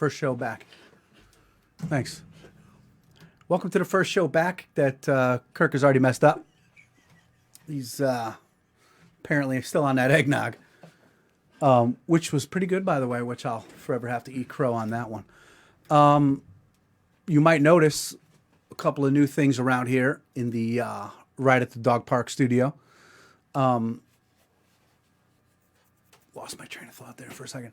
First show back. Thanks. Welcome to the first show back that Kirk has already messed up. He's apparently still on that eggnog, which was pretty good, by the way, which I'll forever have to eat crow on that one. You might notice a couple of new things around here in the right at the dog park studio. Lost my train of thought there for a second.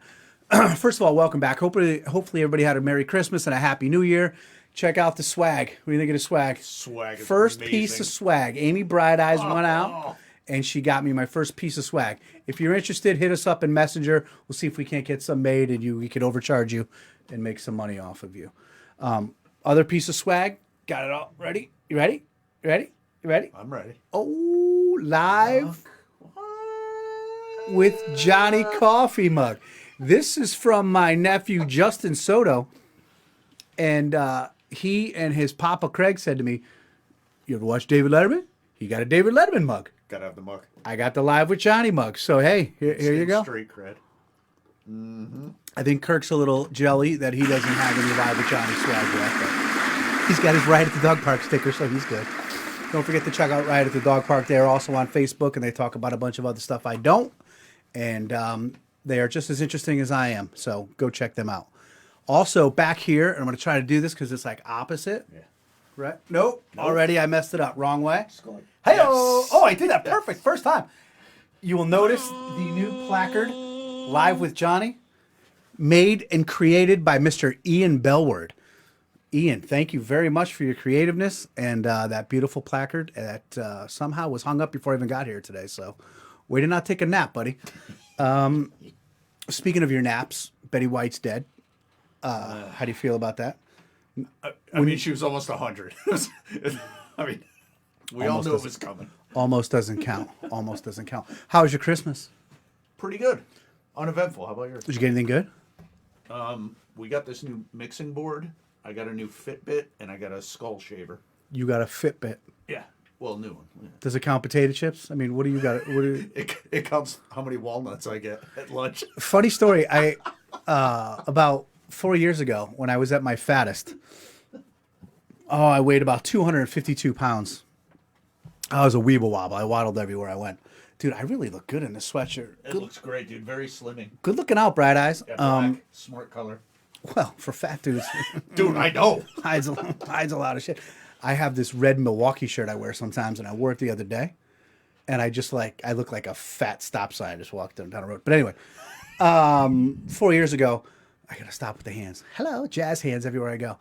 First of all, welcome back. Hopefully everybody had a Merry Christmas and a Happy New Year. Check out the swag. What do you think of the swag? Swag is first amazing. Piece of swag. Amy Bright Eyes went out, and she got me my first piece of swag. If you're interested, hit us up in Messenger. We'll see if we can't get some made, and we could overcharge you and make some money off of you. Other piece of swag. Got it all ready? You ready? You ready? You ready? I'm ready. Oh, live with Johnny Coffee mug. This is from my nephew, Justin Soto. And he and his papa, Craig, said to me, you ever watch David Letterman? He got a David Letterman mug. Gotta have the mug. I got the Live with Johnny mug. So, hey, here you go. Street cred. Mm-hmm. I think Kirk's a little jelly that he doesn't have any Live with Johnny swag yet. But he's got his Ride at the Dog Park sticker, so he's good. Don't forget to check out Ride at the Dog Park. They're also on Facebook, and they talk about a bunch of other stuff I don't. And they are just as interesting as I am. So go check them out. Also, back here, and I'm going to try to do this because it's like opposite. Yeah. Right? Nope. Already I messed it up. Wrong way. Hey, yes. Oh, I did that perfect. First time. You will notice the new placard, Live with Johnny, made and created by Mr. Ian Bellward. Ian, thank you very much for your creativeness and that beautiful placard that somehow was hung up before I even got here today. So, way to not take a nap, buddy. Speaking of your naps, Betty White's dead. How do you feel about that? I mean, she was almost 100. I mean, we all knew it was coming. Almost doesn't count. Almost doesn't count. How was your Christmas? Pretty good. Uneventful. How about yours? Did you get anything good? We got this new mixing board. I got a new Fitbit, and I got a skull shaver. You got a Fitbit. Yeah. Well, new one. Yeah. Does it count potato chips? I mean, what do you got? It counts how many walnuts I get at lunch. Funny story. I about 4 years ago, when I was at my fattest, I weighed about 252 pounds. I was a weeble wobble. I waddled everywhere I went. Dude, I really look good in this sweatshirt. It looks great, dude. Very slimming. Good looking out, Bright Eyes. Yeah, black, smart color. Well, for fat dudes. Dude, I know. hides a lot of shit. I have this red Milwaukee shirt I wear sometimes, and I wore it the other day. And I look like a fat stop sign. I just walked down the road. But anyway, 4 years ago, I got to stop with the hands. Hello, jazz hands everywhere I go.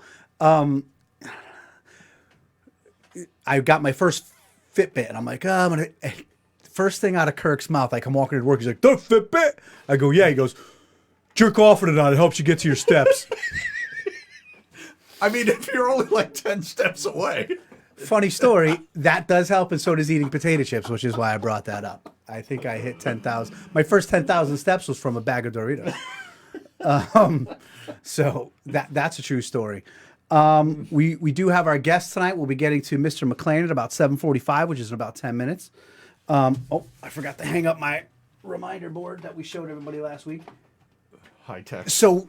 I got my first Fitbit, and I'm like, I'm going to... First thing out of Kirk's mouth, I come walking to work, he's like, the Fitbit? I go, yeah. He goes, jerk off with it on. It helps you get to your steps. I mean, if you're only like 10 steps away. Funny story, that does help, and so does eating potato chips, which is why I brought that up. I think I hit 10,000. My first 10,000 steps was from a bag of Doritos. So that's a true story. We do have our guest tonight. We'll be getting to Mr. Mcclain at about 7:45, which is in about 10 minutes. I forgot to hang up my reminder board that we showed everybody last week. High tech. So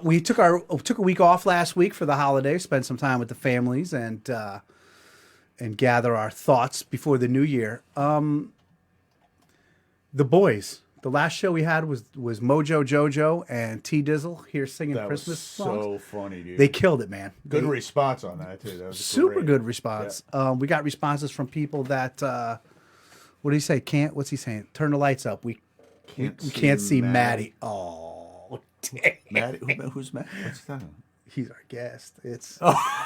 we took a week off last week for the holidays, spent some time with the families, and gather our thoughts before the new year. The boys. The last show we had was Mojo Jojo and T Dizzle here singing Christmas songs. So funny, dude. They killed it, man. Good response on that too. That was super great. good response. Yeah. We got responses from people that what do you say? What's he saying? Turn the lights up. We can't see Maddie. Oh, damn. Maddie? Who's Maddie? What's he talking about? He's our guest. It's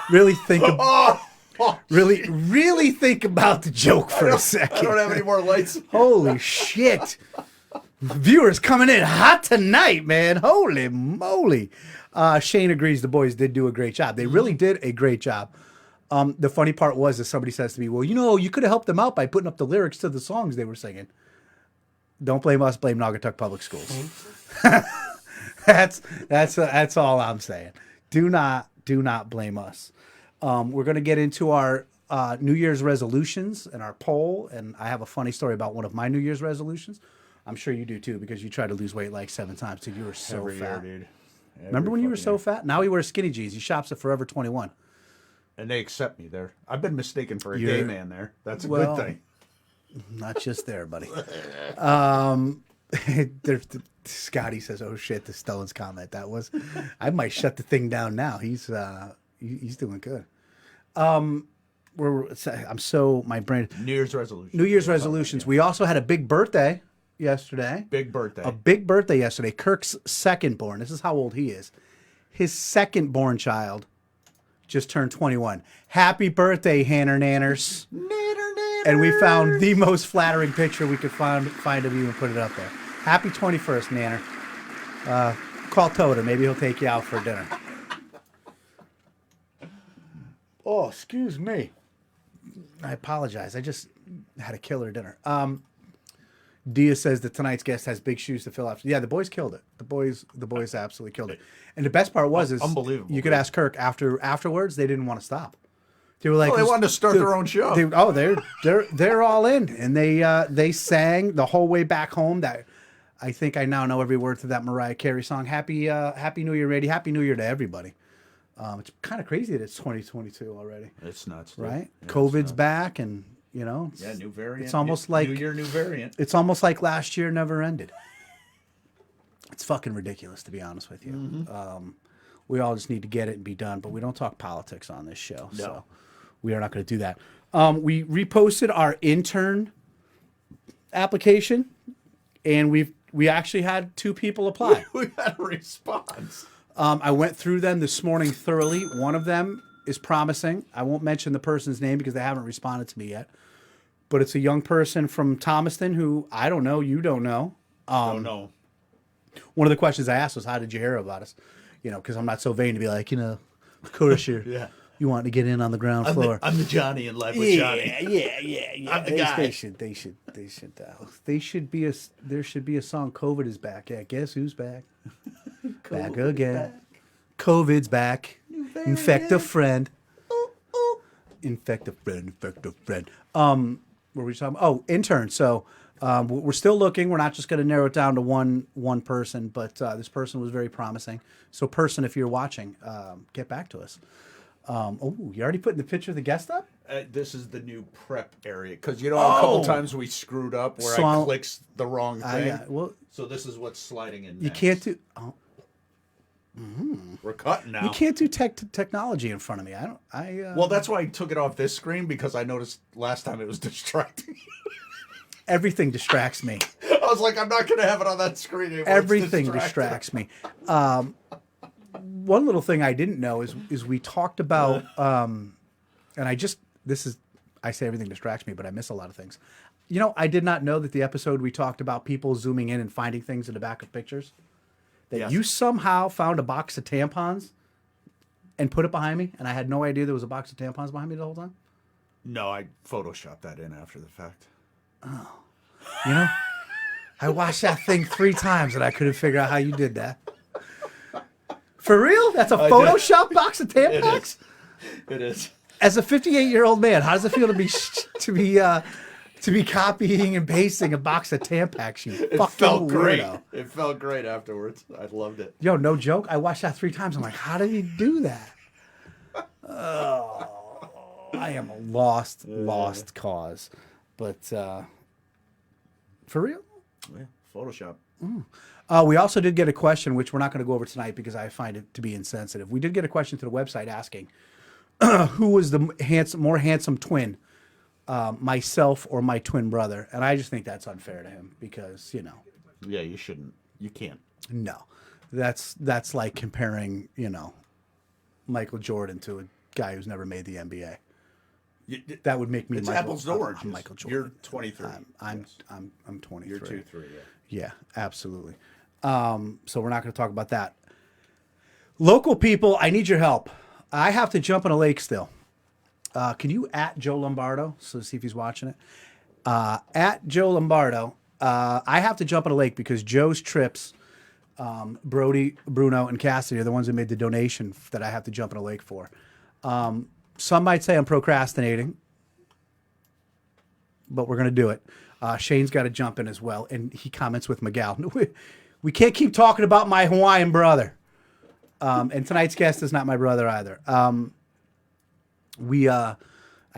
really think about. Really think about the joke for a second. I don't have any more lights. Holy shit. Viewers coming in hot tonight, man. Holy moly. Shane agrees the boys did do a great job. They really did a great job. The funny part was that somebody says to me, well, you could have helped them out by putting up the lyrics to the songs they were singing. Don't blame us, blame Naugatuck Public Schools. That's all I'm saying. Do not blame us. We're going to get into our New Year's resolutions and our poll, and I have a funny story about one of my New Year's resolutions. I'm sure you do too, because you tried to lose weight like 7 times, dude. You were so Every fat. year, dude. Remember when you were fucking so year. fat? Now he wears skinny jeans. He shops at Forever 21. And they accept me there. I've been mistaken for a You're- gay man there. That's a well, good thing. Not just there, buddy. Scotty says, "Oh shit!" The Stones comment. That was. I might shut the thing down now. He's doing good. My brain. New Year's resolution. New Year's resolutions. We also had a big birthday yesterday. Big birthday. A big birthday yesterday. Kirk's second born. This is how old he is. His second born child just turned 21. Happy birthday, Hanner Nanners. And we found the most flattering picture we could find of you and put it up there. Happy 21st, Nanner. Call Toter. Maybe he'll take you out for dinner. Oh, excuse me. I apologize. I just had a killer dinner. Dia says that tonight's guest has big shoes to fill out. Yeah, the boys killed it. The boys absolutely killed it. And the best part was unbelievable. You could ask Kirk afterwards. They didn't want to stop. They were like, they wanted to start their own show. They're all in, and they sang the whole way back home. That I think I now know every word to that Mariah Carey song. Happy New Year, Rady. Happy New Year to everybody. It's kind of crazy that it's 2022 already. It's nuts, dude. Right? Yeah, COVID's back, and new variant. It's almost like New Year, new variant. It's almost like last year never ended. It's fucking ridiculous, to be honest with you. Mm-hmm. We all just need to get it and be done, but we don't talk politics on this show, No. so we are not going to do that. We reposted our intern application, and we actually had 2 people apply. We had a response. I went through them this morning thoroughly. One of them is promising. I won't mention the person's name because they haven't responded to me yet. But it's a young person from Thomaston who I don't know, you don't know. Don't know. One of the questions I asked was, how did you hear about us? Because I'm not so vain to be like, of course you're, Yeah. You want to get in on the ground floor. I'm the Johnny in Live with Johnny. Yeah. I'm the guy. There should be a song, COVID is back. Yeah, guess who's back? Back again. COVID's back. Infect a friend. Infect a friend. What were we talking about? Oh, intern. So we're still looking. We're not just going to narrow it down to one person, but this person was very promising. So person, if you're watching, get back to us. You already putting the picture of the guest up? This is the new prep area because a couple times we screwed up where So I clicked the wrong thing. Well, so this is what's sliding in. you next. can't do. We're cutting now. You can't do technology in front of me. Well, that's why I took it off this screen because I noticed last time it was distracting. Everything distracts me. I was like, I'm not going to have it on that screen anymore. Everything distracts me. One little thing I didn't know is we talked about, and I say everything distracts me, but I miss a lot of things. I did not know that the episode we talked about people zooming in and finding things in the back of pictures, that Yes. you somehow found a box of tampons and put it behind me, and I had no idea there was a box of tampons behind me the whole time. No, I photoshopped that in after the fact. I watched that thing 3 times and I couldn't figure out how you did that. For real? That's a Photoshop box of tampons? It is. As a 58-year-old man, how does it feel to be copying and pasting a box of Tampax? You It fucking felt great. weirdo. It felt great afterwards. I loved it. Yo, no joke. I watched that 3 times. I'm like, how did he do that? Oh, I am a lost cause. But for real? Yeah, Photoshop. We also did get a question, which we're not going to go over tonight because I find it to be insensitive. We did get a question to the website asking who was the more handsome twin, myself or my twin brother. And I just think that's unfair to him because, Yeah, you shouldn't. You can't. no, that's like comparing, Michael Jordan to a guy who's never made the NBA. That would make me It's Michael, apples to oranges. I'm Michael Jordan. You're 23. I'm 23. You're 2-3, yeah. Yeah, absolutely. So we're not going to talk about that. Local people, I need your help. I have to jump in a lake still. Can you at Joe Lombardo? So see if he's watching it. At Joe Lombardo, I have to jump in a lake because Joe's trips, Brody, Bruno, and Cassidy are the ones who made the donation that I have to jump in a lake for. Some might say I'm procrastinating, but we're going to do it. Shane's got to jump in as well. And he comments with Miguel. We can't keep talking about my Hawaiian brother. And tonight's guest is not my brother either. I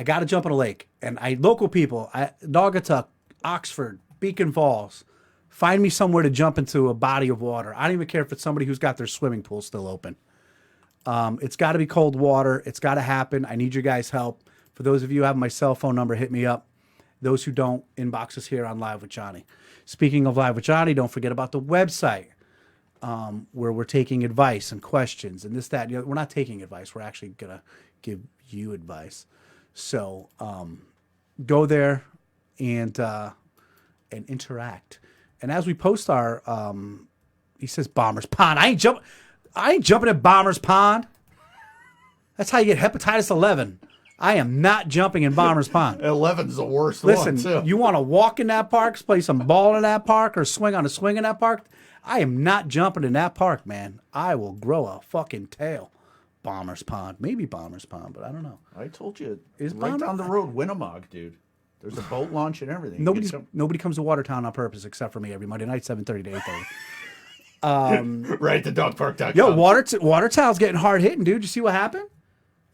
got to jump in a lake, and local people, Naugatuck, Oxford, Beacon Falls, find me somewhere to jump into a body of water. I don't even care if it's somebody who's got their swimming pool still open. It's got to be cold water. It's got to happen. I need your guys' help. For those of you who have my cell phone number, hit me up. Those who don't, inbox us here on Live with Johnny. Speaking of Live with Johnny, don't forget about the website where we're taking advice and questions and this, that. And the other. We're not taking advice. We're actually going to give you advice. So go there and interact. And as we post our, he says Bombers Pond. I ain't jumping at Bombers Pond. That's how you get hepatitis 11. I am not jumping in Bombers Pond. 11's the worst Listen, one, too. you want to walk in that park, play some ball in that park, or swing on a swing in that park? I am not jumping in that park, man. I will grow a fucking tail. Bombers Pond. Maybe Bombers Pond, but I don't know. I told you. Is right Bomber- down the road, Winnemog, dude. There's a boat launch and everything. Nobody comes to Watertown on purpose except for me every Monday night, 7:30 to 8:30. Right to dogpark.com. Yo, Watertown's getting hard hitting, dude. You see what happened?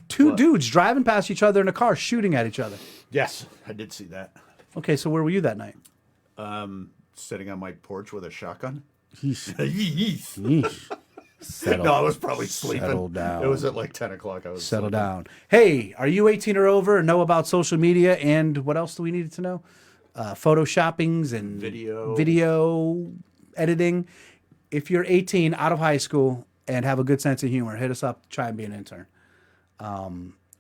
Two dudes driving past each other in a car, shooting at each other. Yes, I did see that. Okay, so where were you that night? Sitting on my porch with a shotgun. Yeesh. Settle, No, I was probably sleeping. Settle down. It was at like 10 o'clock. I was Settle sleeping. down. Hey, are you 18 or over and know about social media and what else do we need to know? Photoshoppings and video editing. If you're 18, out of high school, and have a good sense of humor, hit us up, try and be an intern.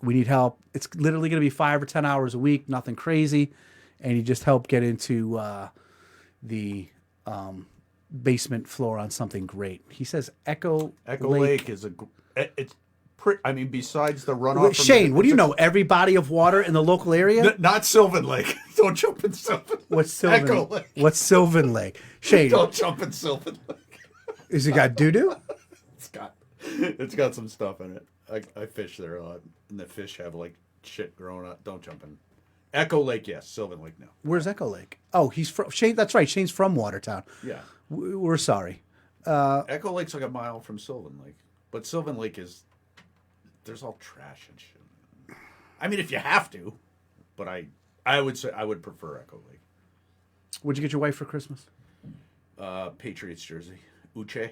We need help. It's literally going to be 5 or 10 hours a week, nothing crazy. And you just help get into the basement floor on something great. He says Echo Lake is it's pretty, I mean, besides the runoff. Shane, what do you know? Every body of water in the local area? Not Sylvan Lake. Don't jump in Sylvan Lake. What's Sylvan? Echo Lake. What's Sylvan Lake? Shane, Don't jump in Sylvan Lake. is it got doo-doo? It's got some stuff in it. I fish there a lot, and the fish have like shit growing up. Don't jump in. Echo Lake, yes. Sylvan Lake, no. Where's Echo Lake? Oh, he's from Shane. That's right. Shane's from Watertown. Yeah. We're sorry. Echo Lake's like a mile from Sylvan Lake, but Sylvan Lake there's all trash and shit. I mean, if you have to, but I would say I would prefer Echo Lake. What'd you get your wife for Christmas? Patriots jersey, Uche,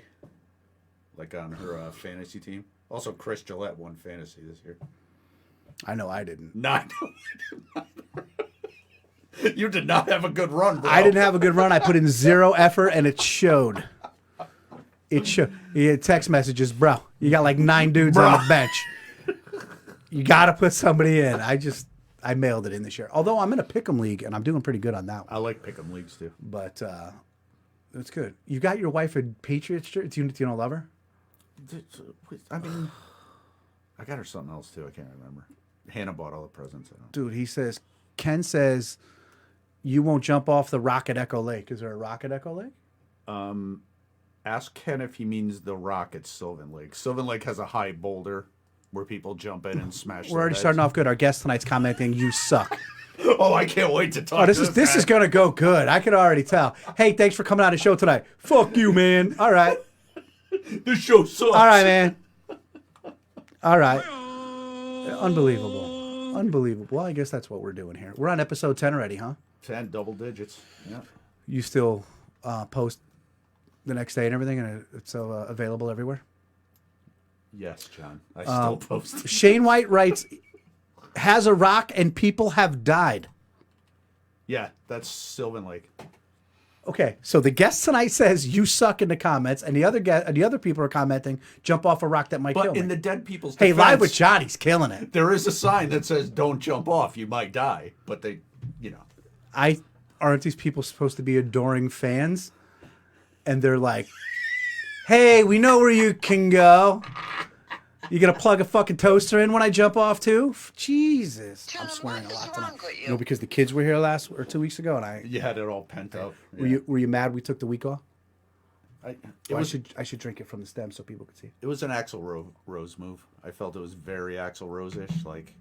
like on her fantasy team. Also, Chris Gillette won fantasy this year. I know I didn't. Not. You did not have a good run, bro. I didn't have a good run. I put in zero effort, and it showed. It showed. You had text messages, bro. You got like 9 dudes on the bench. You got to put somebody in. I mailed it in this year. Although I'm in a pick'em league, and I'm doing pretty good on that one. I like pick'em leagues too. But it's good. You got your wife a Patriots shirt? Do you not love her? I mean, I got her something else too. I can't remember. Hannah bought all the presents. Dude, Ken says, you won't jump off the rock at Echo Lake. Is there a rock at Echo Lake? Ask Ken if he means the rock at Sylvan Lake. Sylvan Lake has a high boulder where people jump in and smash. We're already starting off good. Our guest tonight's commenting, you suck. Oh, I can't wait to talk. Oh, this is gonna go good. I can already tell. Hey, thanks for coming on the show tonight. Fuck you, man. All right. This show sucks. All right, man. All right. Unbelievable. Well, I guess that's what we're doing here. We're on episode 10 already, huh? 10 double digits. Yeah. You still post the next day and everything, and it's available everywhere? Yes, John. I still post. Shane White writes, has a rock and people have died. Yeah, that's Sylvan Lake. Okay, so the guest tonight says you suck in the comments, and the other people are commenting, jump off a rock that might kill me. But in the dead people's hey, defense, Live with Johnny's killing it. There is a sign that says "Don't jump off, you might die." But they, aren't these people supposed to be adoring fans? And they're like, "Hey, we know where you can go. You gonna plug a fucking toaster in when I jump off too?" Jesus, John, I'm swearing a what lot is tonight. wrong with you? Because the kids were here 2 weeks ago, and You had it all pent up. were you mad we took the week off? I should drink it from the stem so people could see. It was an Axl Rose move. I felt it was very Axl Rose-ish. Like,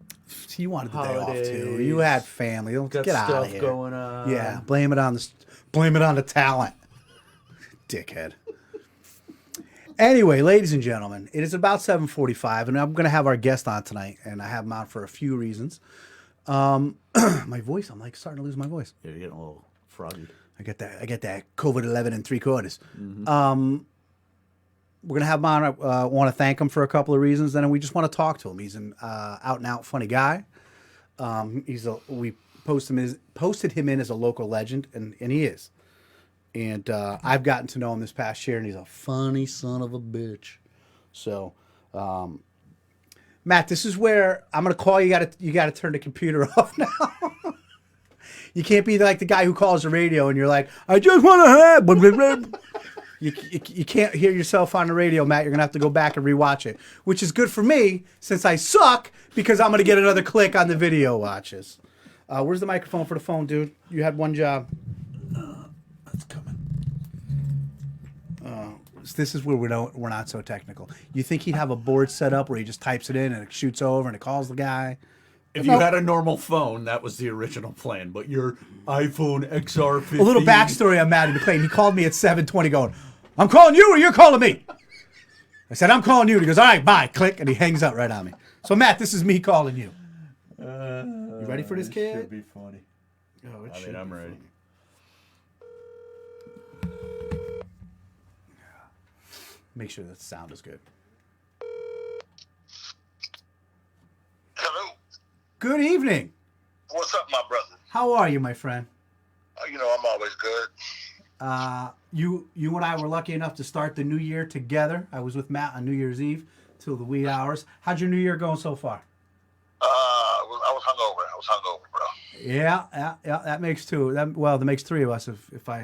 You wanted the day off too. Holidays. You had family. Don't got get out stuff of here. going on. Yeah, blame it on the talent, dickhead. Anyway, ladies and gentlemen, it is about 7:45, and I'm going to have our guest on tonight, and I have him on for a few reasons. My voice, I'm like starting to lose my voice. Yeah, you're getting a little froggy. I get that COVID-11 and 3/4. We're gonna have him on. I want to thank him for a couple of reasons, and we just want to talk to him. He's an out and out funny guy. We posted him in as a local legend, and he is. And I've gotten to know him this past year, and he's a funny son of a bitch. So, Matt, this is where I'm gonna call you. You gotta turn the computer off now. You can't be like the guy who calls the radio and you're like, I just want to have. You can't hear yourself on the radio, Matt. You're going to have to go back and rewatch it, which is good for me since I suck because I'm going to get another click on the video watches. Where's the microphone for the phone, dude? You had one job. That's coming. This is where we're not so technical. You think he'd have a board set up where he just types it in and it shoots over and it calls the guy? If you had a normal phone, that was the original plan. But your iPhone XR15... A little backstory on Matty Mcclain. He called me at 7:20 going, I'm calling you or you're calling me? I said, I'm calling you. And he goes, all right, bye. Click. And he hangs up right on me. So, Matt, this is me calling you. You ready for this, kid? It should be funny. Oh, I'm ready. Make sure that the sound is good. Hello. Good evening. What's up, my brother? How are you, my friend? You know, I'm always good. You and I were lucky enough to start the new year together. I was with Matt on New Year's Eve till the wee hours. How'd your new year going so far? I was hungover, bro. Yeah, that makes two. That makes three of us. If I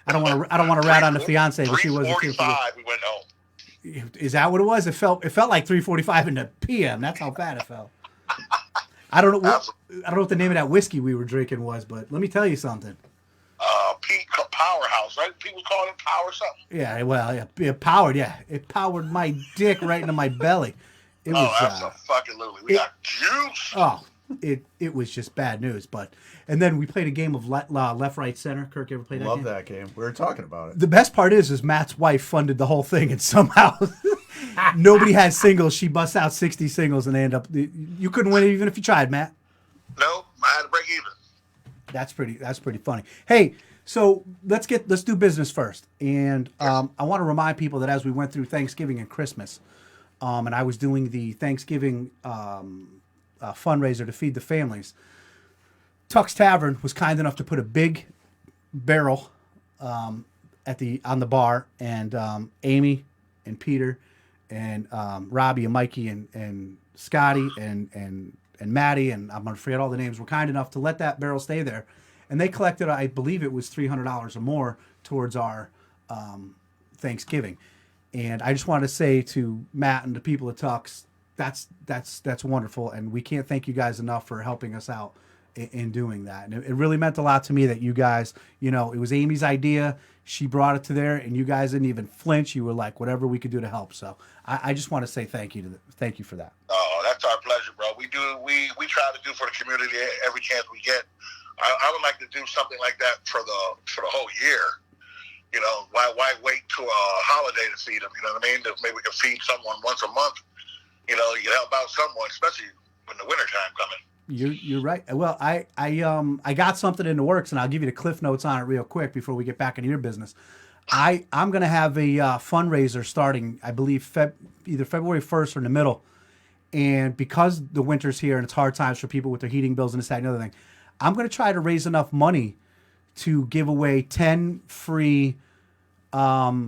don't want to rat on the fiance, but she wasn't here. 3:45, we went home. Is that what it was? It felt like 3:45 in the p.m. That's how bad it felt. I don't know what the name of that whiskey we were drinking was, but let me tell you something. Powerhouse, right? People call it power something. Yeah, well, it powered. Yeah, it powered my dick right into my belly. It was, that's a fucking lily. We got juice. Oh, it was just bad news. And then we played a game of left, right, center. Kirk, you ever played that game? Love that game. We were talking about it. The best part is Matt's wife funded the whole thing, and somehow nobody had singles. She busts out 60 singles, and they end up. You couldn't win it even if you tried, Matt. Nope, I had to break even. That's pretty funny. Hey, so let's do business first, and I want to remind people that as we went through Thanksgiving and Christmas, and I was doing the Thanksgiving fundraiser to feed the families, Tuck's Tavern was kind enough to put a big barrel on the bar, and Amy and Peter and Robbie and Mikey and Scotty and Maddie, and I'm going to forget all the names, were kind enough to let that barrel stay there. And they collected, I believe it was $300 or more towards our Thanksgiving. And I just wanted to say to Matt and the people at Tux, that's wonderful. And we can't thank you guys enough for helping us out in doing that. And it really meant a lot to me that you guys, it was Amy's idea. She brought it to there, and you guys didn't even flinch. You were like, whatever we could do to help. So I just want to say thank you for that. Oh, that's our pleasure, bro. We try to do for the community every chance we get. I would like to do something like that for the whole year. Why wait to a holiday to feed them? You know what I mean? If maybe we can feed someone once a month. You can help out someone, especially when the wintertime coming. You're right. Well, I got something in the works, and I'll give you the cliff notes on it real quick before we get back into your business. I'm going to have a fundraiser starting, I believe, either February 1st or in the middle. And because the winter's here and it's hard times for people with their heating bills and this, that, and the other thing, I'm going to try to raise enough money to give away 10 free sign-ups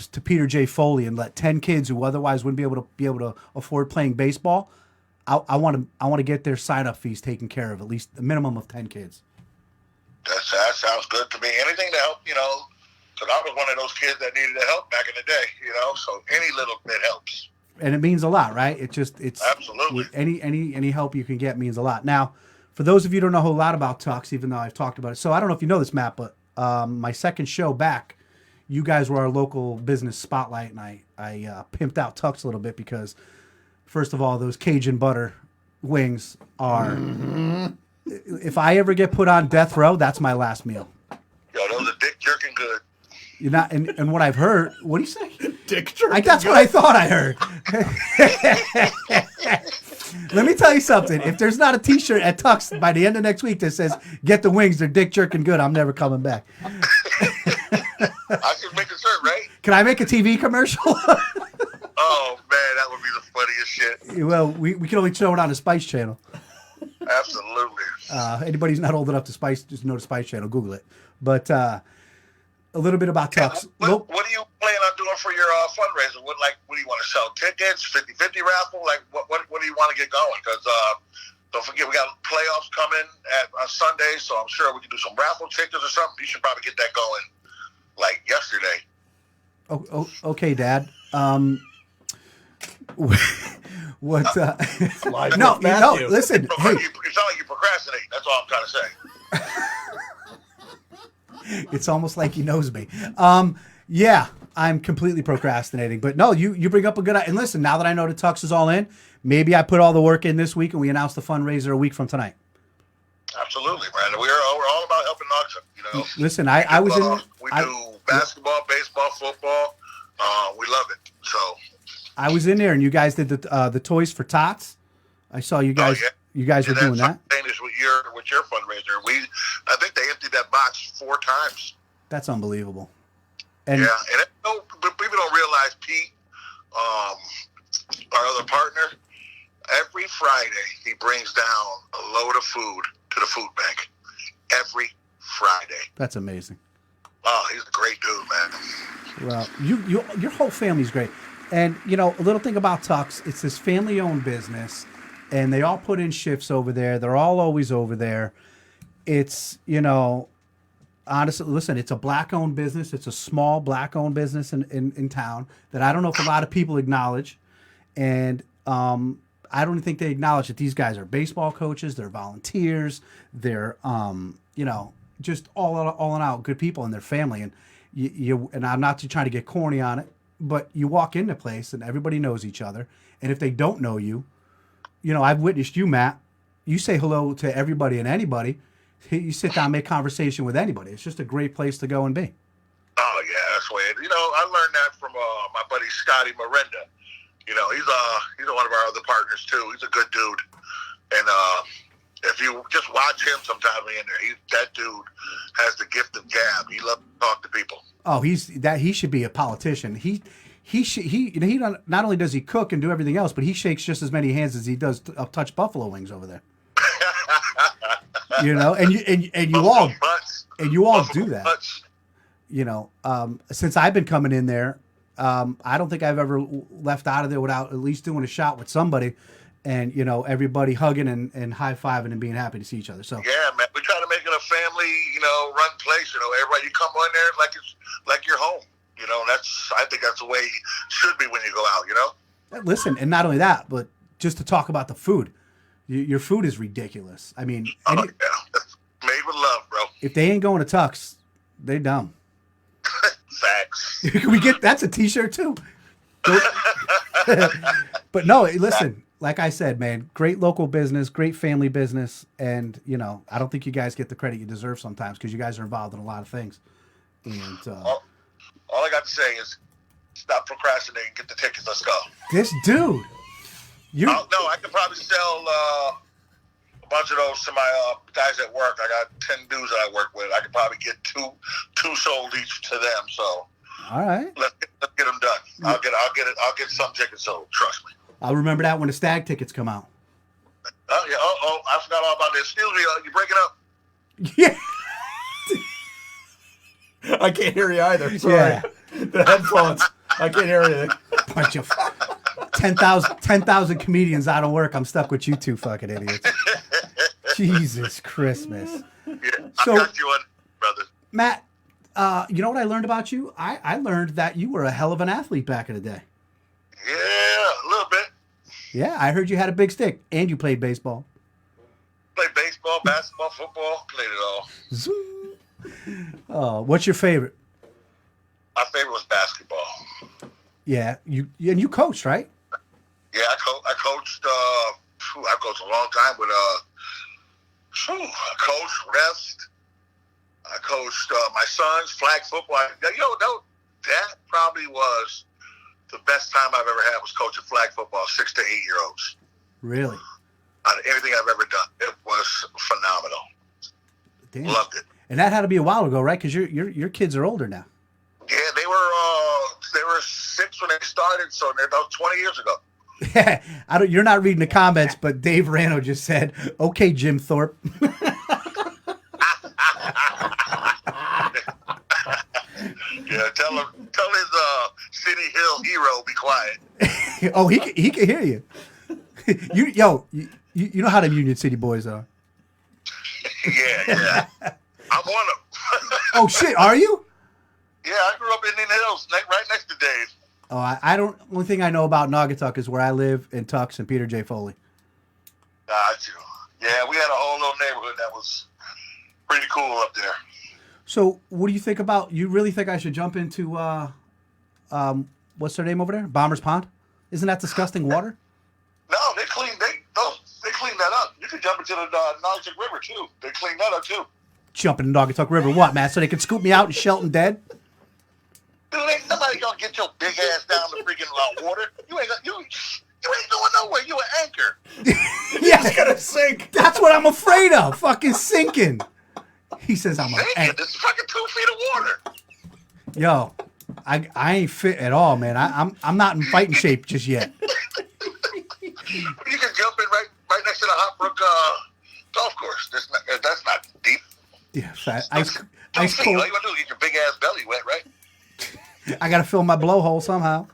to Peter J. Foley and let 10 kids who otherwise wouldn't be able to afford playing baseball. I want to get their sign-up fees taken care of, at least a minimum of 10 kids. That sounds good to me. Anything to help, because I was one of those kids that needed the help back in the day, so any little bit helps. And it means a lot, right? It's absolutely any help you can get means a lot. Now, for those of you who don't know a whole lot about Tux, even though I've talked about it, so I don't know if you know this, Matt, but my second show back, you guys were our local business spotlight, and I pimped out Tux a little bit because, first of all, those Cajun butter wings are. Mm-hmm. If I ever get put on death row, that's my last meal. Yo, those are dick jerking good. You're not, and what I've heard, what do you say? Dick jerking. That's what I thought I heard. Let me tell you something. If there's not a T-shirt at Tux by the end of next week that says "Get the wings, they're dick jerking good," I'm never coming back. I can make a shirt, right? Can I make a TV commercial? Oh man, that would be the funniest shit. Well, we can only show it on the Spice Channel. Absolutely. Anybody's not old enough to just know the Spice Channel. Google it. But a little bit about Tux. What do you plan on doing for your fundraiser? What do you want to sell? Tickets, 50-50 raffle? Like what do you want to get going? Because don't forget we got playoffs coming on Sunday, so I'm sure we can do some raffle tickets or something. You should probably get that going like yesterday. Oh, okay, Dad. What? No, listen. Hey, you sound like you procrastinate. That's all I'm trying to say. It's almost like he knows me. Yeah, I'm completely procrastinating. But no, you bring up a good. And listen, now that I know the Tux is all in, maybe I put all the work in this week, and we announce the fundraiser a week from tonight. Absolutely, man. We're all about helping Knoxville. You know. Listen, I was in. We do basketball, baseball, football. We love it. So. I was in there, and you guys did the toys for tots. I saw you guys. Oh, yeah. You guys were doing that. With your fundraiser, I think they emptied that box 4 times. That's unbelievable. And people don't realize Pete, our other partner, every Friday he brings down a load of food to the food bank. Every Friday. That's amazing. Oh, he's a great dude, man. Well, your whole family's great. And, a little thing about Tux, it's this family-owned business, and they all put in shifts over there. They're all always over there. It's, honestly, listen, it's a black-owned business. It's a small black-owned business in town that I don't know if a lot of people acknowledge. And I don't think they acknowledge that these guys are baseball coaches. They're volunteers. They're, just all in out good people and their family. And and I'm not trying to get corny on it, but you walk into a place and everybody knows each other. And if they don't know you, I've witnessed you, Matt. You say hello to everybody and anybody. You sit down, make conversation with anybody. It's just a great place to go and be. Oh yeah, that's the way. I learned that from my buddy Scotty Miranda. He's one of our other partners too. He's a good dude, and if you just watch him sometime in there, that dude has the gift of gab. He loves to talk to people. Oh, he should be a politician. He not only does he cook and do everything else, but he shakes just as many hands as he does touch buffalo wings over there. And you all do that. Since I've been coming in there, I don't think I've ever left out of there without at least doing a shot with somebody, and everybody hugging and high fiving and being happy to see each other. So yeah, man, we try to make it a family, run place. Everybody, you come in there like it's like your home. I think that's the way it should be when you go out. Listen, and not only that, but just to talk about the food. Your food is ridiculous. I mean, yeah, it's made with love, bro. If they ain't going to Tux, they dumb. Facts. That's a T-shirt too. But no, listen. Like I said, man, great local business, great family business, and I don't think you guys get the credit you deserve sometimes because you guys are involved in a lot of things. And all I got to say is, stop procrastinating, get the tickets, let's go. This dude, I could probably sell a bunch of those to my guys at work. I got 10 dudes that I work with. I could probably get two sold each to them. So, all right, let's get them done. I'll get some tickets sold. Trust me. I'll remember that when the Stag tickets come out. Oh, yeah. I forgot all about this. Excuse me, you breaking up? Yeah. I can't hear you either. Sorry. Yeah. The headphones. I can't hear anything. Bunch of 10,000 comedians out of work. I'm stuck with you two fucking idiots. Jesus Christmas. Yeah, I got you on, brother. Matt, you know what I learned about you? I learned that you were a hell of an athlete back in the day. Yeah, a little bit. Yeah, I heard you had a big stick, and you played baseball. Played baseball, basketball, football, played it all. Zoom. Oh, what's your favorite? My favorite was basketball. Yeah, you coached, right? Yeah, I coached. I coached a long time with coach, rest. I coached my sons flag football. That probably was the best time I've ever had was coaching flag football, 6 to 8 year olds. Really? Out of anything I've ever done, it was phenomenal. Damn. Loved it. And that had to be a while ago, right? Because your kids are older now. Yeah, they were 6 when they started, so that was 20 years ago. Yeah, you're not reading the comments, but Dave Rano just said, "Okay, Jim Thorpe." Yeah, tell his City Hill hero be quiet. Oh, he can hear you. You know how them Union City boys are. Yeah. I'm one of them. Oh shit, are you? Yeah, I grew up in Indian Hills, right next to Dave. Oh, I don't. Only thing I know about Naugatuck is where I live in Tux and Peter J. Foley. Got you. Yeah, we had a whole little neighborhood that was pretty cool up there. So, what do you think about? You really think I should jump into what's their name over there? Bombers Pond? Isn't that disgusting water? No, they cleaned that up. You could jump into the Naugatuck River too. They cleaned that up too. Jump in the Naugatuck River, what, Matt? So they can scoop me out and Shelton dead? Dude, ain't nobody gonna get your big ass down the freaking water. You ain't going nowhere. You an anchor. Yeah, It's gonna sink. that's what I'm afraid of. Fucking sinking. He says I'm Sinking. This is fucking 2 feet of water. Yo, I ain't fit at all, man. I'm not in fighting shape just yet. You can jump in right next to the Hot Brook golf course. That's not deep. Yeah, fat. 2 Ice feet. cold. All you gotta do is get your big ass belly wet, right? I gotta fill my blowhole somehow.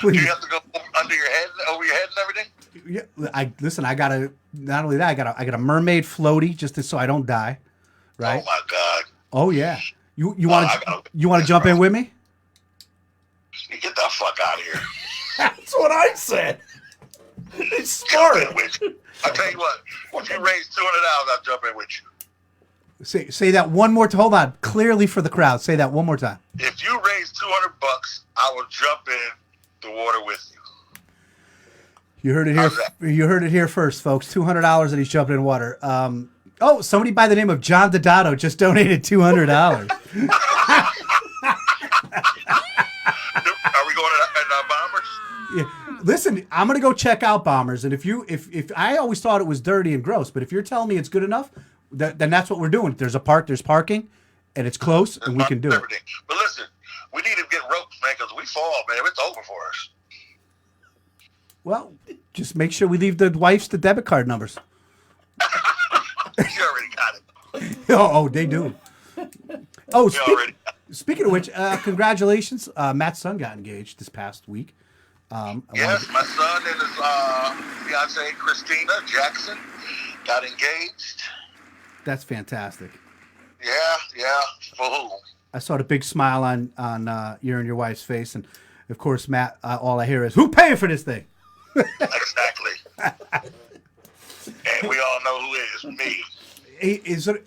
Do you have to go under your head, over your head, and everything? Yeah, I gotta. Not only that, I got a mermaid floaty just so I don't die. Right? Oh my god! Oh yeah. You want to jump in with me? Get the fuck out of here! That's what I said. It's smart. I'll tell you what. If you raise $200, I'll jump in with you. Say that one more time. Hold on, clearly for the crowd. Say that one more time. If you raise $200, I will jump in the water with you. You heard it here. You heard it here first, folks. $200 and he's jumping in water. Somebody by the name of John Dodato just donated $200. Are we going to Bombers? Yeah. Listen, I'm gonna go check out Bombers, and if I always thought it was dirty and gross, but if you're telling me it's good enough, then that's what we're doing. There's parking, and it's close, and we can do it. But listen, we need to get ropes, man, because we fall, man. It's over for us. Well, just make sure we leave the wife's the debit card numbers. She already got it. Oh, they do. Oh, already. Speaking of which, congratulations. Matt's son got engaged this past week. Yes, my son and his fiancée, Christina Jackson, got engaged. That's fantastic. Yeah. For who? I saw the big smile on your and your wife's face, and of course, Matt. All I hear is, "Who paying for this thing?" Exactly. And we all know who it is. Me.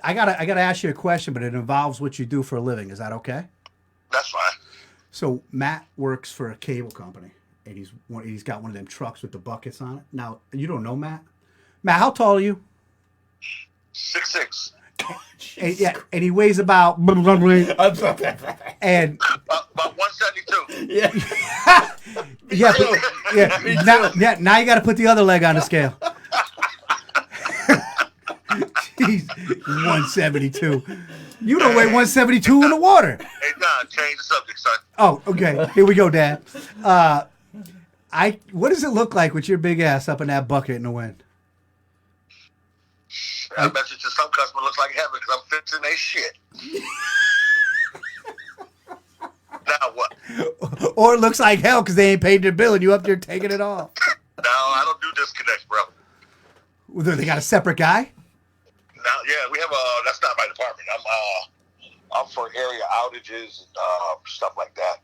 I gotta ask you a question, but it involves what you do for a living. Is that okay? That's fine. So Matt works for a cable company, and he's got one of them trucks with the buckets on it. Now you don't know Matt. Matt, how tall are you? 6'6". And he weighs about and about 172. yeah. Now you got to put the other leg on the scale. Jeez, 172. You don't weigh 172 in the water. Hey, Don, change the subject, son. Oh, okay. Here we go, Dad. What does it look like with your big ass up in that bucket in the wind? I bet you to some customer looks like heaven because I'm fixing their shit. Now what? Or it looks like hell because they ain't paid their bill and you up there taking it off. No, I don't do disconnects, bro. They got a separate guy? No, yeah, we have that's not my department. I'm for area outages and stuff like that.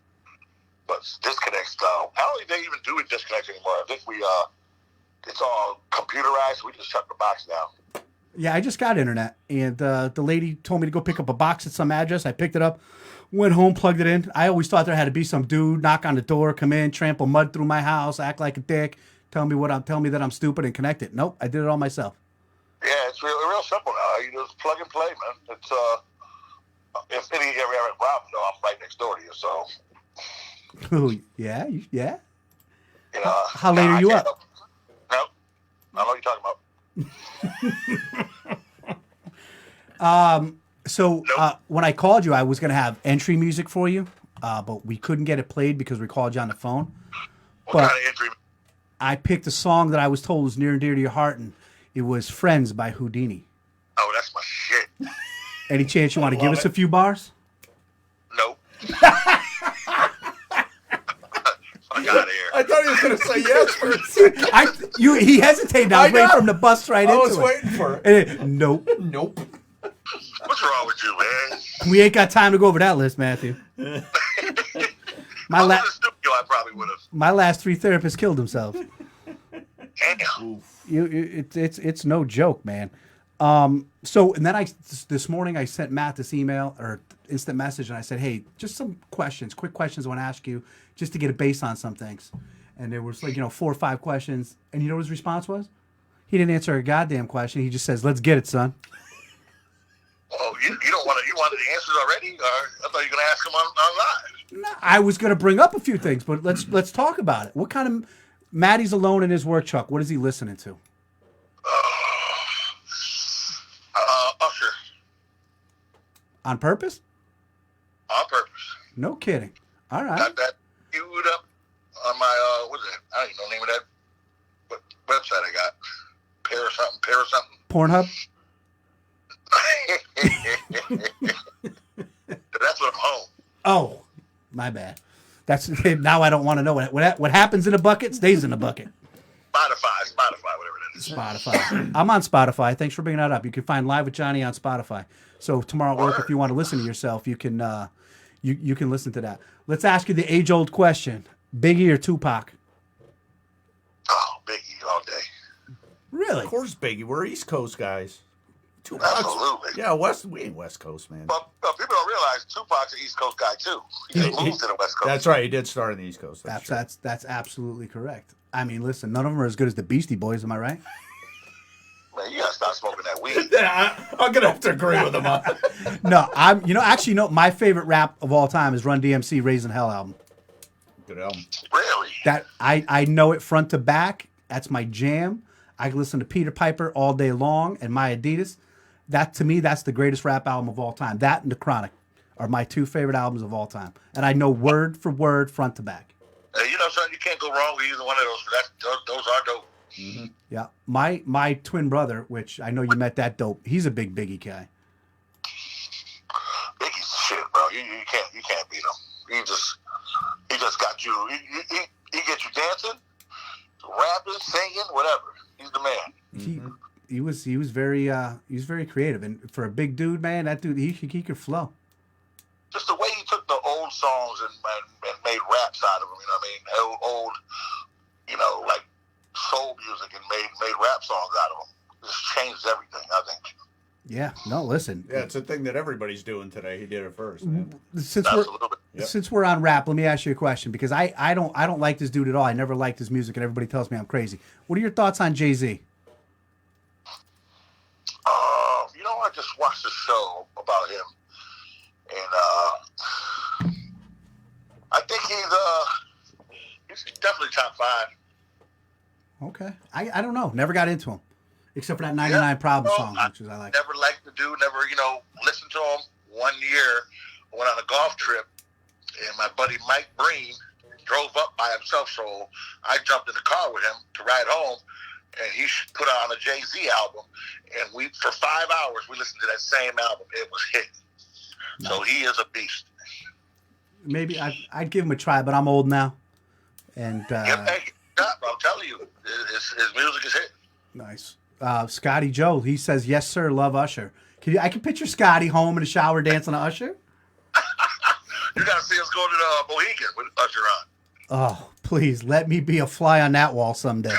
But disconnects, I don't think they even do disconnects anymore. I think it's all computerized. So we just shut the box down. Yeah, I just got internet, and the lady told me to go pick up a box at some address. I picked it up, went home, plugged it in. I always thought there had to be some dude knock on the door, come in, trample mud through my house, act like a dick, tell me that I'm stupid, and connect it. Nope, I did it all myself. Yeah, it's real simple now. You just plug and play, man. It's if any area ever Robin, though, I'm right next door to you, so. Oh, yeah, yeah. You know, How late are you up? No, I know what you're talking about. So when I called you, I was going to have entry music for you, but we couldn't get it played because we called you on the phone. What kind of entry? I picked a song that I was told was near and dear to your heart, and it was Friends by Houdini. Oh, that's my shit. Any chance you want to give us a few bars? Nope. Fuck out of here. I thought he was going to say yes for a second. He hesitated. I was waiting for him to bust right into it. I was waiting for it. Nope. Nope. What's wrong with you, man? We ain't got time to go over that list, Matthew. I was in the studio, I probably would have. My last 3 therapists killed themselves. Damn. It's no joke, man. So and then this morning I sent Matt this email or instant message, and I said, hey, just some quick questions I want to ask you, just to get a base on some things. And there was 4 or 5 questions, and you know what his response was? He didn't answer a goddamn question. He just says, "Let's get it, son." Oh, you don't want to? You wanted the answers already? Or I thought you were going to ask them on live. No, I was going to bring up a few things, but let's talk about it. What kind of Matty's alone in his work truck? What is he listening to? Usher. On purpose? On purpose. No kidding. All right. Got that queued up on my what's it? I don't even know the name of that. What website I got? Pair or something. Pornhub? That's what I'm home. Oh, my bad. That's now I don't want to know what happens in a bucket stays in a bucket. Spotify, whatever it is. Spotify. I'm on Spotify. Thanks for bringing that up. You can find Live with Johnny on Spotify. So tomorrow at work, if you want to listen to yourself, you can you can listen to that. Let's ask you the age-old question: Biggie or Tupac? Oh, Biggie all day. Really? Of course, Biggie. We're East Coast guys. Absolutely. Yeah, we ain't West Coast, man. But people don't realize Tupac's an East Coast guy too. He moved to the West Coast. That's right. He did start on the East Coast. That's absolutely correct. I mean, listen, none of them are as good as the Beastie Boys. Am I right? Man, you gotta stop smoking that weed. Yeah, I'm gonna have to agree with him on that. No, my favorite rap of all time is Run DMC Raising Hell album. Good album. Really? That I know it front to back. That's my jam. I can listen to Peter Piper all day long and my Adidas. That to me, that's the greatest rap album of all time. That and The Chronic are my 2 favorite albums of all time, and I know word for word, front to back. You know something? You can't go wrong with either one of those. Those are dope. Mm-hmm. Yeah, my twin brother, which I know you met that dope. He's a big Biggie guy. Biggie's shit, bro. You can't beat him. He just got you. He gets you dancing, rapping, singing, whatever. He's the man. He was very creative, and for a big dude, man, that dude he could flow. Just the way he took the old songs and made raps out of them. You know what I mean? Old, like soul music, and made rap songs out of them. Just changed everything, I think. Yeah. No, listen. Yeah, it's a thing that everybody's doing today. He did it first. Man. Since we're on rap, let me ask you a question, because I don't like this dude at all. I never liked his music, and everybody tells me I'm crazy. What are your thoughts on Jay-Z? I just watched a show about him, and I think he's definitely top 5. Okay, I don't know. Never got into him, except for that 99 Problem song, which I like. Never liked the dude. Never, listened to him. One year, I went on a golf trip, and my buddy Mike Breen drove up by himself, so I jumped in the car with him to ride home. And he put on a Jay-Z album, and for 5 hours we listened to that same album. It was hitting. Nice. So he is a beast. Maybe I'd give him a try, but I'm old now, and bro, I'm telling you, his music is hitting. Nice. Scotty Joe, he says yes, sir. Love Usher. I can picture Scotty home in the shower dancing to Usher. You gotta see us go to the Mohegan with Usher on. Oh, please let me be a fly on that wall someday.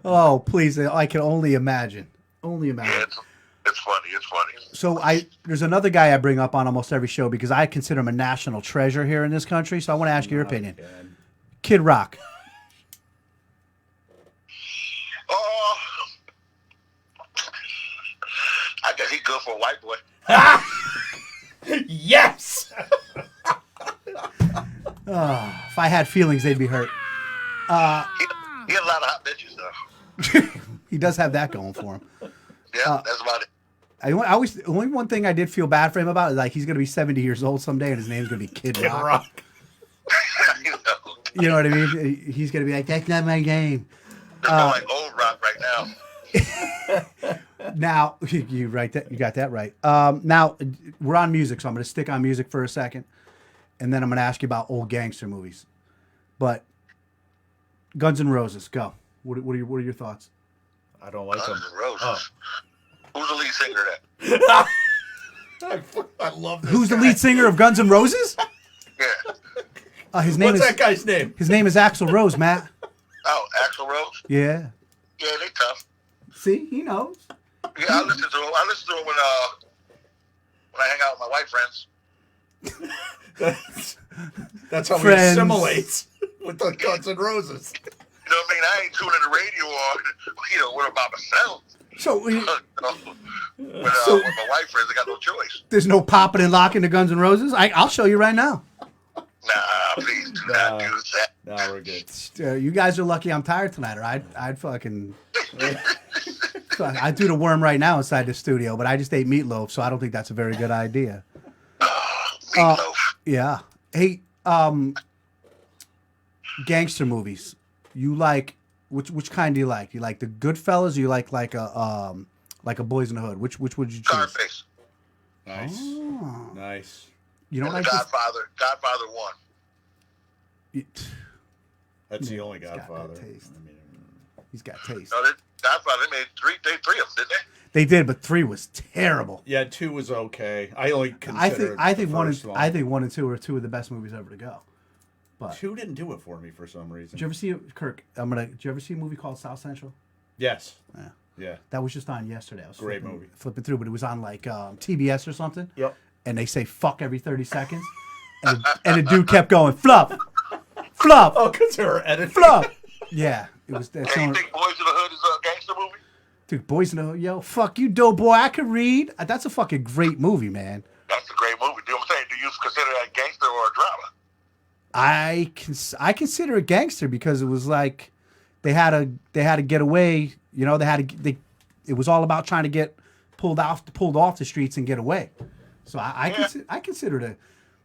Oh, please! I can only imagine. Yeah, it's funny. It's funny. So there's another guy I bring up on almost every show because I consider him a national treasure here in this country. So I want to ask your opinion. Kid Rock. for a white boy. Yes. If I had feelings, they'd be hurt. He had a lot of hot bitches though. He does have that going for him. Yeah, that's about it. I always the only one thing I did feel bad for him about is like he's gonna be 70 years old someday and his name's gonna be Kid Kid Rock. Rock. You know, You know what I mean? He's gonna be like, that's not my game. they're going like old rock right now. Now you right that you got that right. Now we're on music, so I'm gonna stick on music for a second, and then I'm gonna ask you about old gangster movies. But Guns N' Roses, go. What are your thoughts? I don't like them. Guns N' Roses. Oh. Who's the lead singer of that? I love this. Who's the guy. lead singer of Guns N' Roses? Yeah. His name What's is that guy's name? His name is Axl Rose, Matt. Oh, Axl Rose. Yeah. Yeah, they tough. See, he knows. Yeah, I listen to him. I listen to him when I hang out with my white friends. That's how Friends. he assimilates with the Guns N' Roses. You know what I mean? I ain't tuning the radio on. What about myself? So With my white friends, I got no choice. there's no popping and locking the Guns N' Roses. I'll show you right now. Nah, please do not do that. No, we're good. You guys are lucky I'm tired tonight, or I'd fucking. I do the worm right now inside the studio, but I just ate meatloaf, so I don't think that's a very good idea. Meatloaf. Yeah. Hey, gangster movies. You like which kind do you like? You like the Goodfellas, or you like a Boys in the Hood? Which would you choose? Scarface. Nice. Oh. Nice. You don't And like the this? Godfather 1. That's the only He's got that Godfather. taste. I mean, He's got taste. No, Godfather, they made three of them, didn't they? They did, but 3 was terrible. yeah, 2 was okay. I only consider I think the one first and I think 1 and 2 are 2 of the best movies ever to go. But 2 didn't do it for me for some reason. did you ever see Kirk? Did you ever see a movie called South Central? Yes. Yeah. Yeah. That was just on yesterday. I was Great movie. flipping through, but it was on like TBS or something. Yep. And they say fuck every 30 seconds, and the dude kept going fluff, fluff, Oh, because they were editing. fluff. Yeah, it was. That's Hey, you only, think Boys in the Hood is a gangster movie? dude, Boys in the Hood, yo, fuck you, dope boy. I can read. That's a fucking great movie, man. That's a great movie. Do you know what I'm saying? Do you consider that gangster or a drama? I consider it gangster because it was like they had to get away. You know, it was all about trying to get pulled off the streets and get away. So I consider it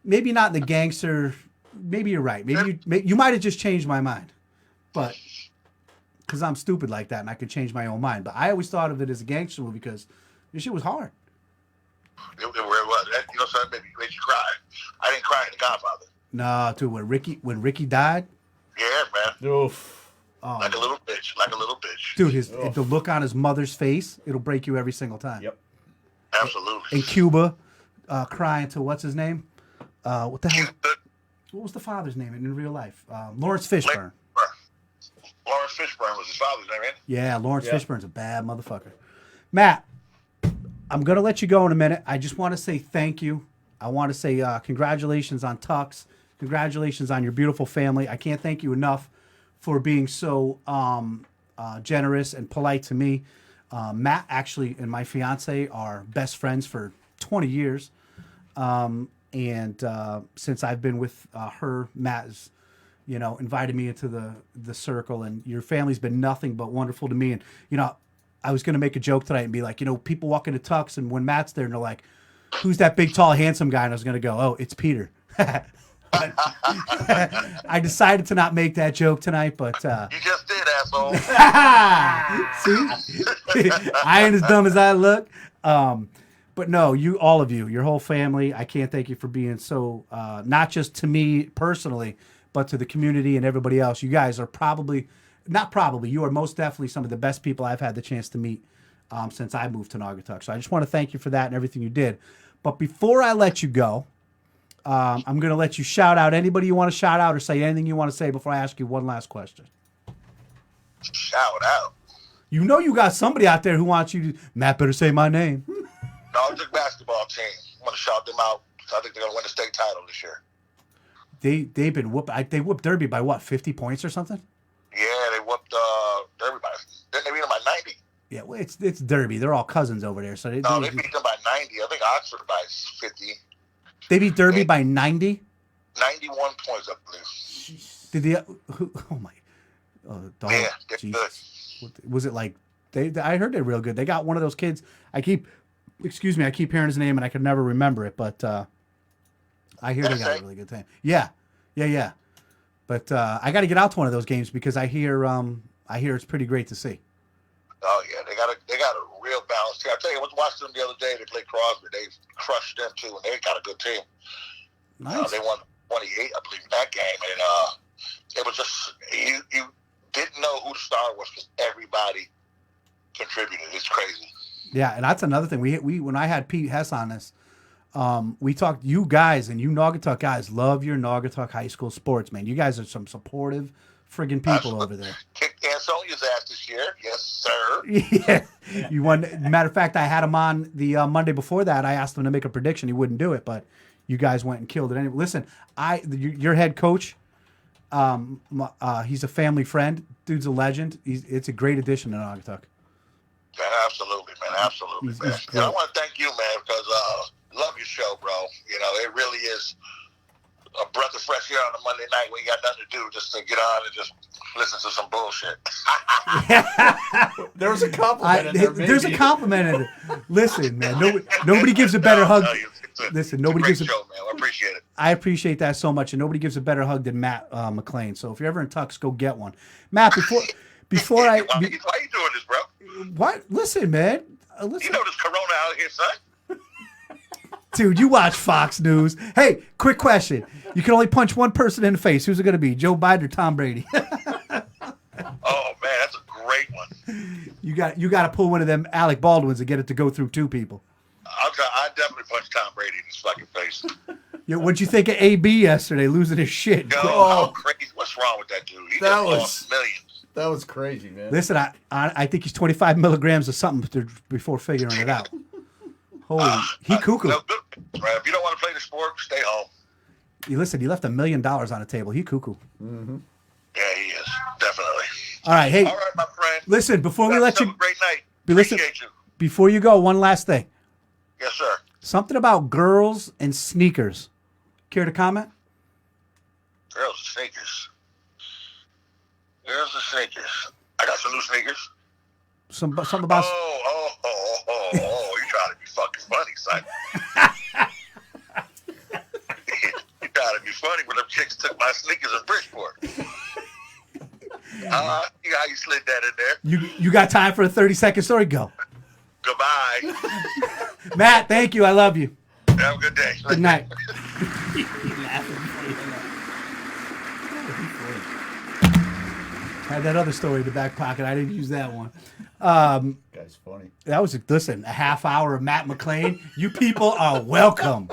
maybe not the gangster. Maybe you're right. Maybe you might have just changed my mind, but because I'm stupid like that and I could change my own mind. But I always thought of it as a gangster movie because this shit was hard. It was. You know, so it made you cry. I didn't cry in The Godfather. Nah, dude, when Ricky died, Yeah, man. Oof. Like a little bitch. Like a little bitch. dude, the look on his mother's face, it'll break you every single time. Yep. Absolutely. In Cuba, crying to what's his name? What the hell? What was the father's name in real life? Lawrence Fishburne. Lawrence Fishburne was his father's name, ain't it? Yeah, Lawrence Yeah. Fishburne's a bad motherfucker. Matt, I'm gonna let you go in a minute. I just want to say thank you. I want to say congratulations on Tux. Congratulations on your beautiful family. I can't thank you enough for being so generous and polite to me. Matt actually and my fiance are best friends for 20 years. And since I've been with her, Matt has, invited me into the circle, and your family's been nothing but wonderful to me. And, I was going to make a joke tonight and be like, people walk into Tux, and when Matt's there and they're like, who's that big, tall, handsome guy? And I was going to go, oh, it's Peter. I decided to not make that joke tonight, but You just did, asshole. see, I ain't as dumb as I look. But no, all of you, your whole family, I can't thank you for being so, not just to me personally, but to the community and everybody else. You guys are you are most definitely some of the best people I've had the chance to meet since I moved to Naugatuck. So I just want to thank you for that and everything you did. But before I let you go, I'm going to let you shout out anybody you want to shout out or say anything you want to say before I ask you one last question. Shout out. You know you got somebody out there who wants you to, Matt better say my name. Naugatuck basketball team. I'm going to shout them out. I think they're going to win the state title this year. They've been they whooped Derby by what, 50 points or something? Yeah, they whooped everybody. Didn't they beat them by 90? Yeah, well, it's Derby. They're all cousins over there, so No, they beat them by 90. I think Oxford by 50. they beat Derby by 90. 91 points, I believe. Did the oh my dog, Yeah, they're Jesus. Was it like they? I heard they're real good. They got one of those kids. I keep hearing his name and I could never remember it, but I hear they got a really good team. Yeah. But I got to get out to one of those games because I hear it's pretty great to see. Oh yeah, they got a real balanced team. I tell you, I was watching them the other day. They played Crosby. They crushed them too, and they got a good team. Nice. They won 28, I believe, in that game, and it was just you didn't know who the star was because everybody contributed. It's crazy. Yeah, and that's another thing. We when I had Pete Hess on this, we talked. You guys and you Naugatuck guys love your Naugatuck high school sports, man. You guys are some supportive friggin' people over there. Kicked Ansonia's ass this year, yes sir. Yeah, you won. Matter of fact, I had him on the Monday before that. I asked him to make a prediction. He wouldn't do it, but you guys went and killed it anyway. Listen, your head coach, he's a family friend. Dude's a legend. It's a great addition to Naugatuck. Man, absolutely, man. Absolutely, man. He's And I want to thank you, man, because love your show, bro. You know, it really is a breath of fresh air on a Monday night when you got nothing to do, just to get on and just listen to some bullshit. There was a compliment in there, maybe. There's a compliment in it. Listen, man, nobody gives a better hug. Listen, nobody gives a show, man. I appreciate it. I appreciate that so much, and nobody gives a better hug than Matt Mcclain. So if you're ever in Tux, go get one. Matt, before Why you doing this, bro? What? Listen, man. Listen. You know there's Corona out here, son. Dude, you watch Fox News. Hey, quick question. You can only punch one person in the face. Who's it going to be, Joe Biden or Tom Brady? Oh, man, that's a great one. You got to pull one of them Alec Baldwins to get it to go through two people. I definitely punched Tom Brady in his fucking face. Yeah, what'd you think of AB yesterday, losing his shit? Yo, how crazy. What's wrong with that dude? He just lost millions. That was crazy, man. Listen, I think he's 25 milligrams of something before figuring it out. Holy, he cuckoo. No, good. If you don't want to play the sport, stay home. Listen, he left $1 million on the table. He cuckoo. Mm-hmm. Yeah, he is. Definitely. All right, hey. All right, my friend. Listen, before we let you. Have a great night. Listen, Appreciate you. before you go, one last thing. Yes, sir. Something about girls and sneakers. Care to comment? Girls and sneakers. Girls and sneakers. I got some new sneakers. Something about. Oh, you trying to be fucking funny, son. You trying to be funny when them chicks took my sneakers in Bridgeport. You know how you slid that in there. You got time for a 30-second story? Go. Goodbye. Matt, thank you. I love you. Have a good day. Good night. Had that other story in the back pocket. I didn't use that one. Guy's funny. That was, listen, a half hour of Matt Mcclain. You people are welcome.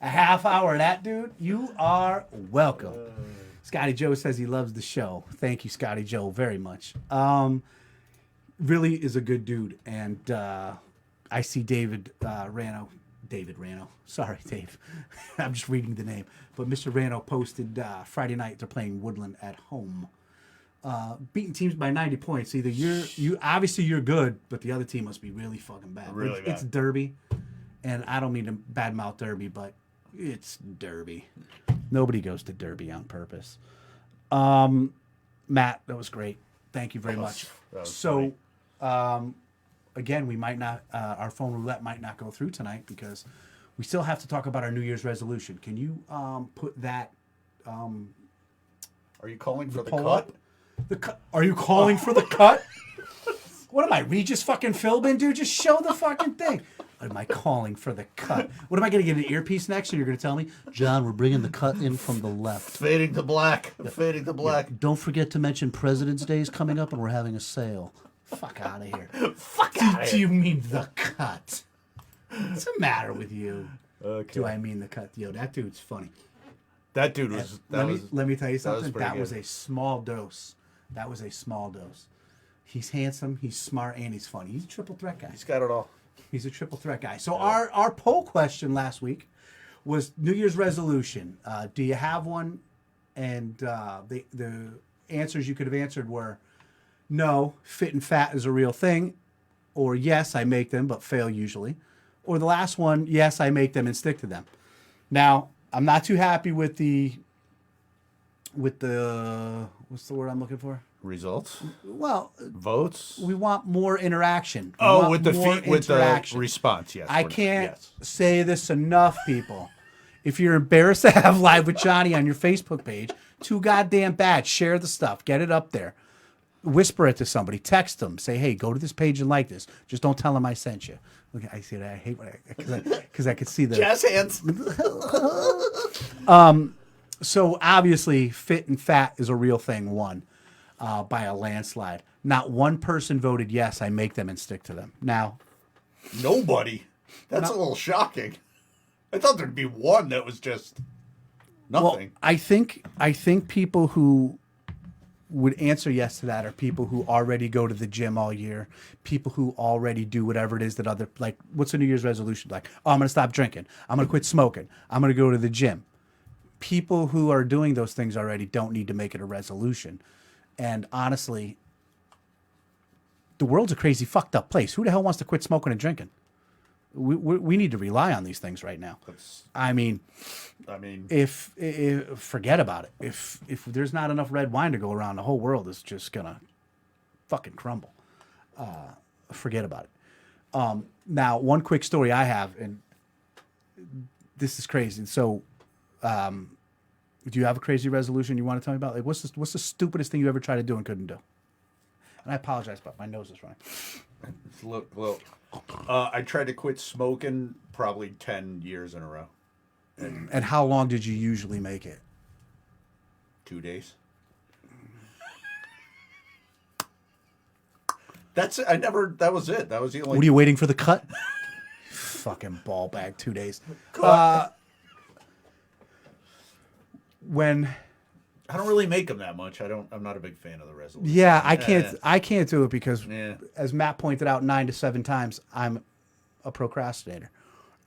A half hour of that, dude. You are welcome. Scotty Joe says he loves the show. Thank you, Scotty Joe, very much. Really is a good dude. And I see David Rano. Sorry, Dave. I'm just reading the name. But Mr. Rano posted Friday night they're playing Woodland at home. Beating teams by 90 points. Either obviously you're good, but the other team must be really fucking bad. Really bad. It's Derby, and I don't mean to badmouth Derby, but it's Derby. Nobody goes to Derby on purpose. Matt, that was great. Thank you very much. So, again, we might not. Our phone roulette might not go through tonight because we still have to talk about our New Year's resolution. Can you put that? Are you calling for the poll cut? up? Are you calling for the cut? What am I, Regis fucking Philbin, dude? Just show the fucking thing. What am I calling for the cut? What am I going to get an earpiece next? And you're going to tell me, John, we're bringing the cut in from the left. Fading to black. Fading to black. Yeah, don't forget to mention President's Day is coming up and we're having a sale. Fuck out of here. Fuck out of here. Do you mean the cut? What's the matter with you? Okay. Do I mean the cut? Yo, that dude's funny. That dude was. Let me tell you something. pretty That was good. a small dose. He's handsome, he's smart, and he's funny. He's a triple threat guy. He's got it all. He's a triple threat guy. So our poll question last week was New Year's resolution. Do you have one? And the answers you could have answered were no, fit and fat is a real thing. or yes, I make them but fail usually, or the last one, yes, I make them and stick to them. Now, I'm not too happy with the what's the word I'm looking for? Results, Well, votes. we want more interaction. With the response. Yes, I can't say this enough, people. If you're embarrassed to have Live with Johnny on your Facebook page, too goddamn bad. Share the stuff. Get it up there. Whisper it to somebody. Text them. Say, hey, go to this page and like this. Just don't tell them I sent you. Look, I see that. I hate when because I could see the jazz hands. So obviously, fit and fat is a real thing. Won by a landslide. Not one person voted yes. I make them and stick to them. Now, nobody. That's a little shocking. I thought there'd be one that was just nothing. Well, I think people who would answer yes to that are people who already go to the gym all year, people who already do whatever it is that other, like, what's a New Year's resolution? Like, oh, I'm going to stop drinking. I'm going to quit smoking. I'm going to go to the gym. People who are doing those things already don't need to make it a resolution. And honestly, the world's a crazy, fucked up place. Who the hell wants to quit smoking and drinking? We need to rely on these things right now. I mean, if forget about it. If there's not enough red wine to go around, the whole world is just gonna fucking crumble. Forget about it. Now, one quick story I have, and this is crazy. So, do you have a crazy resolution you want to tell me about? Like, what's the stupidest thing you ever tried to do and couldn't do? And I apologize, but my nose is running. Look. I tried to quit smoking probably 10 years in a row. And how long did you usually make it? 2 days. That was it. That was the only. What are you waiting for the cut? Fucking ball bag, 2 days. When I don't really make them that much. I'm not a big fan of the resolution. Yeah, I can't do it because, as Matt pointed out 9 to 7 times, I'm a procrastinator.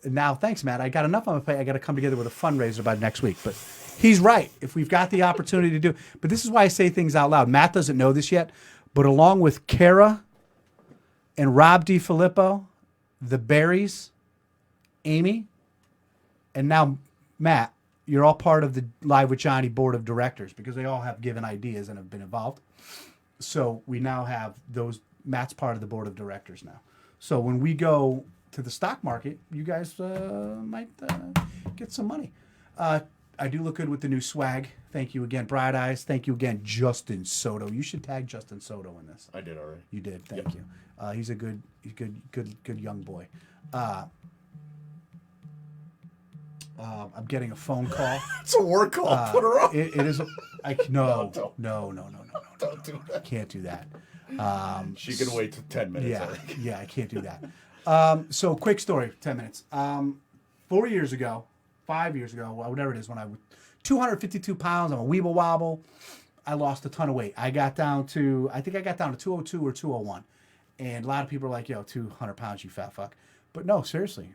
Now, thanks, Matt. I got enough on my plate. I got to come together with a fundraiser by next week. But he's right. If we've got the opportunity to do, but this is why I say things out loud. Matt doesn't know this yet, but along with Kara and Rob DiFilippo, the Berries, Amy, and now Matt, you're all part of the Live with Johnny board of directors because they all have given ideas and have been involved. So we now have those. Matt's part of the board of directors now. So when we go to the stock market, you guys might get some money. I do look good with the new swag. Thank you again, Bright Eyes. Thank you again, Justin Soto. You should tag Justin Soto in this. I did already. You did. Thank you. He's a good young boy. I'm getting a phone call. It's a work call. Put her up. It is. No. Don't do that. I can't do that. She can wait till 10 minutes. Yeah, I can't do that. So, quick story, 10 minutes. 4 years ago, 5 years ago, whatever it is, when I was 252 pounds, I'm a weeble wobble. I lost a ton of weight. I think I got down to 202 or 201. And a lot of people are like, yo, 200 pounds, you fat fuck. But no, seriously.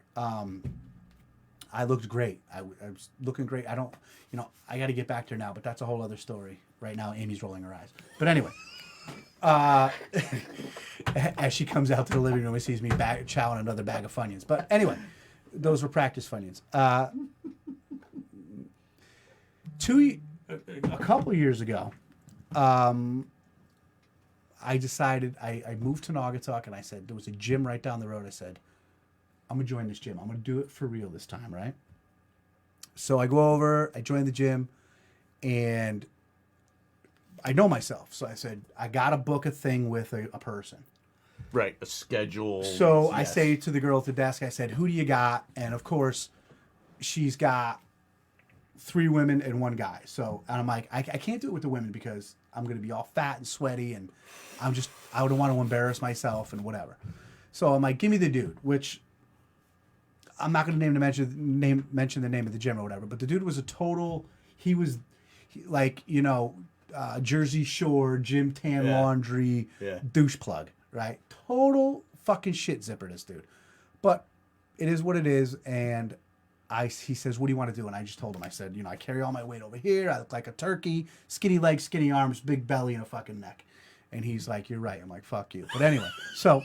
I looked great. I was looking great. I got to get back there now, but that's a whole other story. Right now, Amy's rolling her eyes. But anyway, as she comes out to the living room and sees me chowing another bag of Funyuns. But anyway, those were practice Funyuns. A couple years ago, I decided, I moved to Naugatuck, and I said, there was a gym right down the road. I said, I'm going to join this gym. I'm going to do it for real this time, right? So I go over, I join the gym, and I know myself. So I said, I got to book a thing with a person. Right, a schedule. So yes. I say to the girl at the desk, I said, who do you got? And of course, she's got 3 women and 1 guy. So, and I'm like, I can't do it with the women because I'm going to be all fat and sweaty, and I don't want to embarrass myself and whatever. So I'm like, give me the dude, which I'm not going to mention the name of the gym or whatever, but the dude was Jersey Shore, gym tan laundry, douche plug, right? Total fucking shit zipper, this dude. But it is what it is, and he says, what do you want to do? And I just told him, I said, I carry all my weight over here. I look like a turkey, skinny legs, skinny arms, big belly, and a fucking neck. And he's like, you're right. I'm like, fuck you. But anyway, so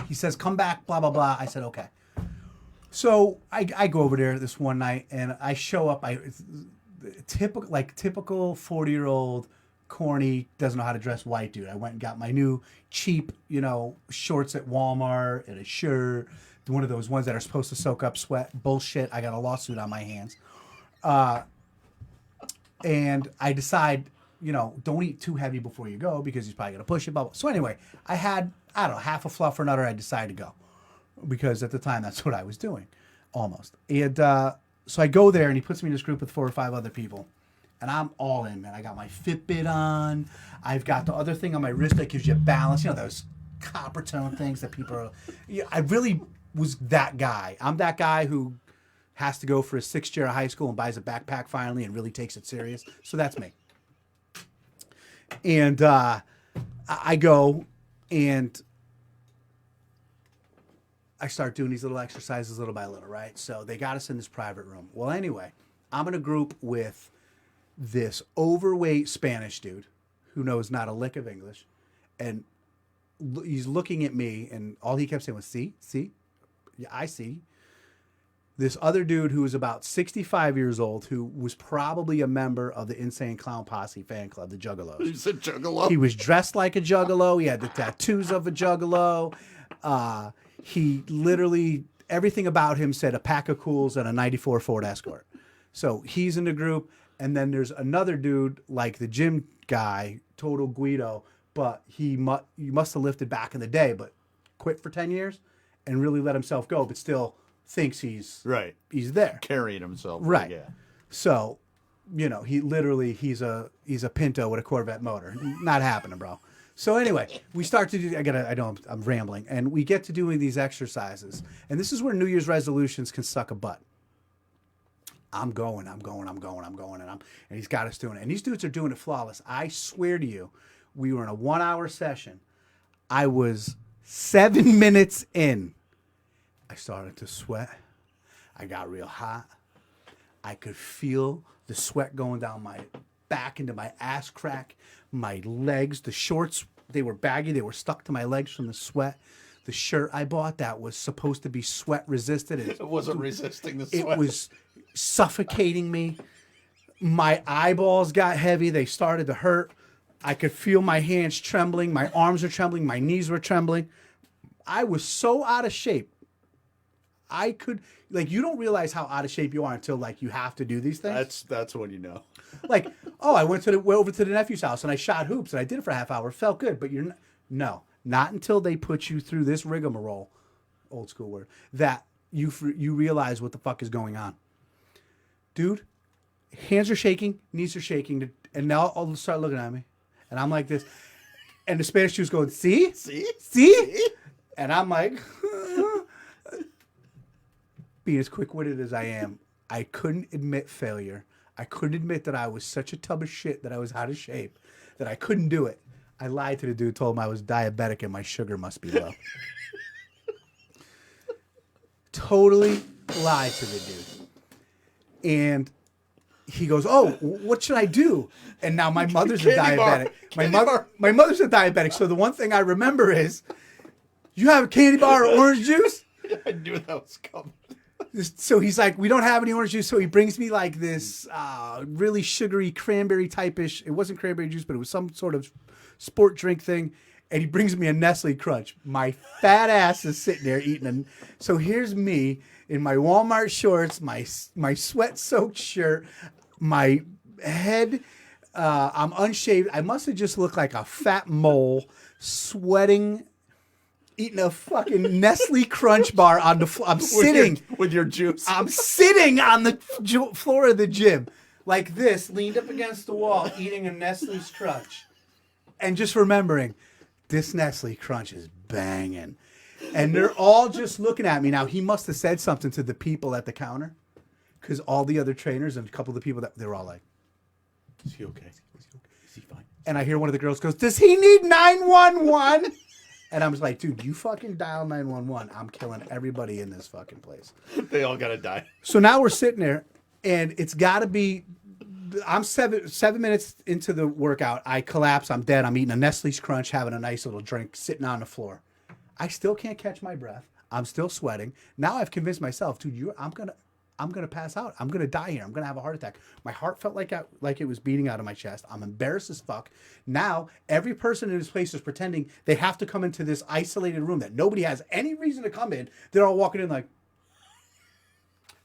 He says, come back, blah, blah, blah. I said, okay. So I go over there this one night, and I show up. Typical 40-year-old, corny, doesn't know how to dress white dude. I went and got my new cheap, shorts at Walmart and a shirt. One of those ones that are supposed to soak up sweat. Bullshit. I got a lawsuit on my hands. And I decide, don't eat too heavy before you go because he's probably going to push it. Blah, blah. So anyway, I had, half a fluff or another. I decided to go because at the time that's what I was doing, almost. And so I go there and he puts me in this group with 4 or 5 other people. And I'm all in, man. I got my Fitbit on. I've got the other thing on my wrist that gives you balance. Those copper tone things that people are... I really was that guy. I'm that guy who has to go for his 6th year of high school and buys a backpack finally and really takes it serious. So that's me. And I go and I start doing these little exercises little by little, right? So they got us in this private room. Well, anyway, I'm in a group with this overweight Spanish dude who knows not a lick of English. And he's looking at me and all he kept saying was, see? Yeah, I see. This other dude who was about 65 years old, who was probably a member of the Insane Clown Posse fan club, the Juggalos. He's a juggalo. He was dressed like a Juggalo. He had the tattoos of a Juggalo. He literally, everything about him said a pack of cools and a 94 Ford Escort. So he's in the group. And then there's another dude, like the gym guy, total Guido, but he must have lifted back in the day, but quit for 10 years and really let himself go, but still thinks he's there. Carrying himself. Right. Yeah. So, he's a Pinto with a Corvette motor. Not happening, bro. So anyway, we start to do, I'm rambling, and we get to doing these exercises. And this is where New Year's resolutions can suck a butt. I'm going, and he's got us doing it. And these dudes are doing it flawless. I swear to you, we were in a 1-hour session. I was 7 minutes in. I started to sweat. I got real hot. I could feel the sweat going down my back into my ass crack, my legs, the shorts, they were baggy. They were stuck to my legs from the sweat. The shirt I bought that was supposed to be sweat resistant. It wasn't resisting the sweat. It was suffocating me. My eyeballs got heavy. They started to hurt. I could feel my hands trembling. My arms were trembling. My knees were trembling. I was so out of shape. I could, you don't realize how out of shape you are until, you have to do these things. That's when you know. I went over to the nephew's house and I shot hoops and I did it for a half hour. It felt good, but not until they put you through this rigmarole, old school word, that you realize what the fuck is going on. Dude, hands are shaking, knees are shaking, and now all start looking at me. And I'm like this. And the Spanish dude's going, see? See? And I'm like, being as quick-witted as I am, I couldn't admit failure. I couldn't admit that I was such a tub of shit, that I was out of shape, that I couldn't do it. I lied to the dude, told him I was diabetic and my sugar must be low. Totally lied to the dude. And he goes, oh, what should I do? And now my mother's a diabetic. My mother's a diabetic. So the one thing I remember is, you have a candy bar or orange juice? I knew that was coming. So he's like, we don't have any orange juice. So he brings me this really sugary cranberry type-ish. It wasn't cranberry juice, but it was some sort of sport drink thing. And he brings me a Nestle Crunch. My fat ass is sitting there eating. So here's me in my Walmart shorts, my sweat-soaked shirt, my head, I'm unshaved. I must have just looked like a fat mole, sweating, eating a fucking Nestle Crunch bar on the floor. I'm sitting. With your juice. I'm sitting on the floor of the gym like this, leaned up against the wall, eating a Nestle's Crunch. And just remembering, this Nestle Crunch is banging. And they're all just looking at me. Now, he must have said something to the people at the counter, because all the other trainers and a couple of the people, they were all like, is he okay? Is he fine? And I hear one of the girls goes, does he need 911? And I was like, dude, you fucking dial 911. I'm killing everybody in this fucking place. They all got to die. So now we're sitting there, and it's got to be, I'm 7 minutes into the workout. I collapse. I'm dead. I'm eating a Nestle's Crunch, having a nice little drink, sitting on the floor. I still can't catch my breath. I'm still sweating. Now I've convinced myself, dude, I'm gonna pass out. I'm gonna die here. I'm gonna have a heart attack. My heart felt like it was beating out of my chest. I'm embarrassed as fuck. Now every person in this place is pretending they have to come into this isolated room that nobody has any reason to come in. They're all walking in like,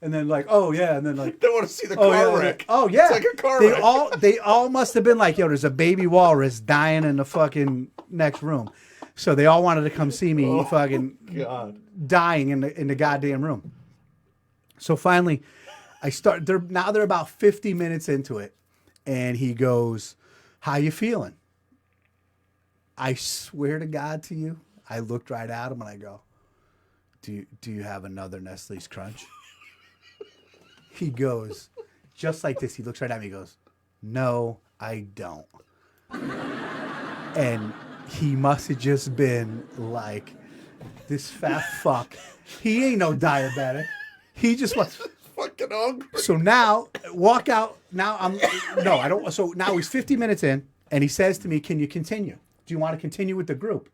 and then like, oh yeah, and then like, They want to see the oh car yeah, wreck. oh yeah. It's like a car wreck. They all must have been like, yo, there's a baby walrus dying in the fucking next room. So they all wanted to come see me fucking God. dying in the goddamn room. So finally, they're about 50 minutes into it, and he goes, "How you feeling?" I swear to God to you, I looked right at him and I go, "Do you have another Nestle's Crunch?" He goes, just like this. He looks right at me. He goes, "No, I don't." And he must have just been like, this fat fuck. He ain't no diabetic. He just wants. Fucking hungry. So now, walk out. Now I don't. So now he's 50 minutes in, and he says to me, "Can you continue? Do you want to continue with the group?"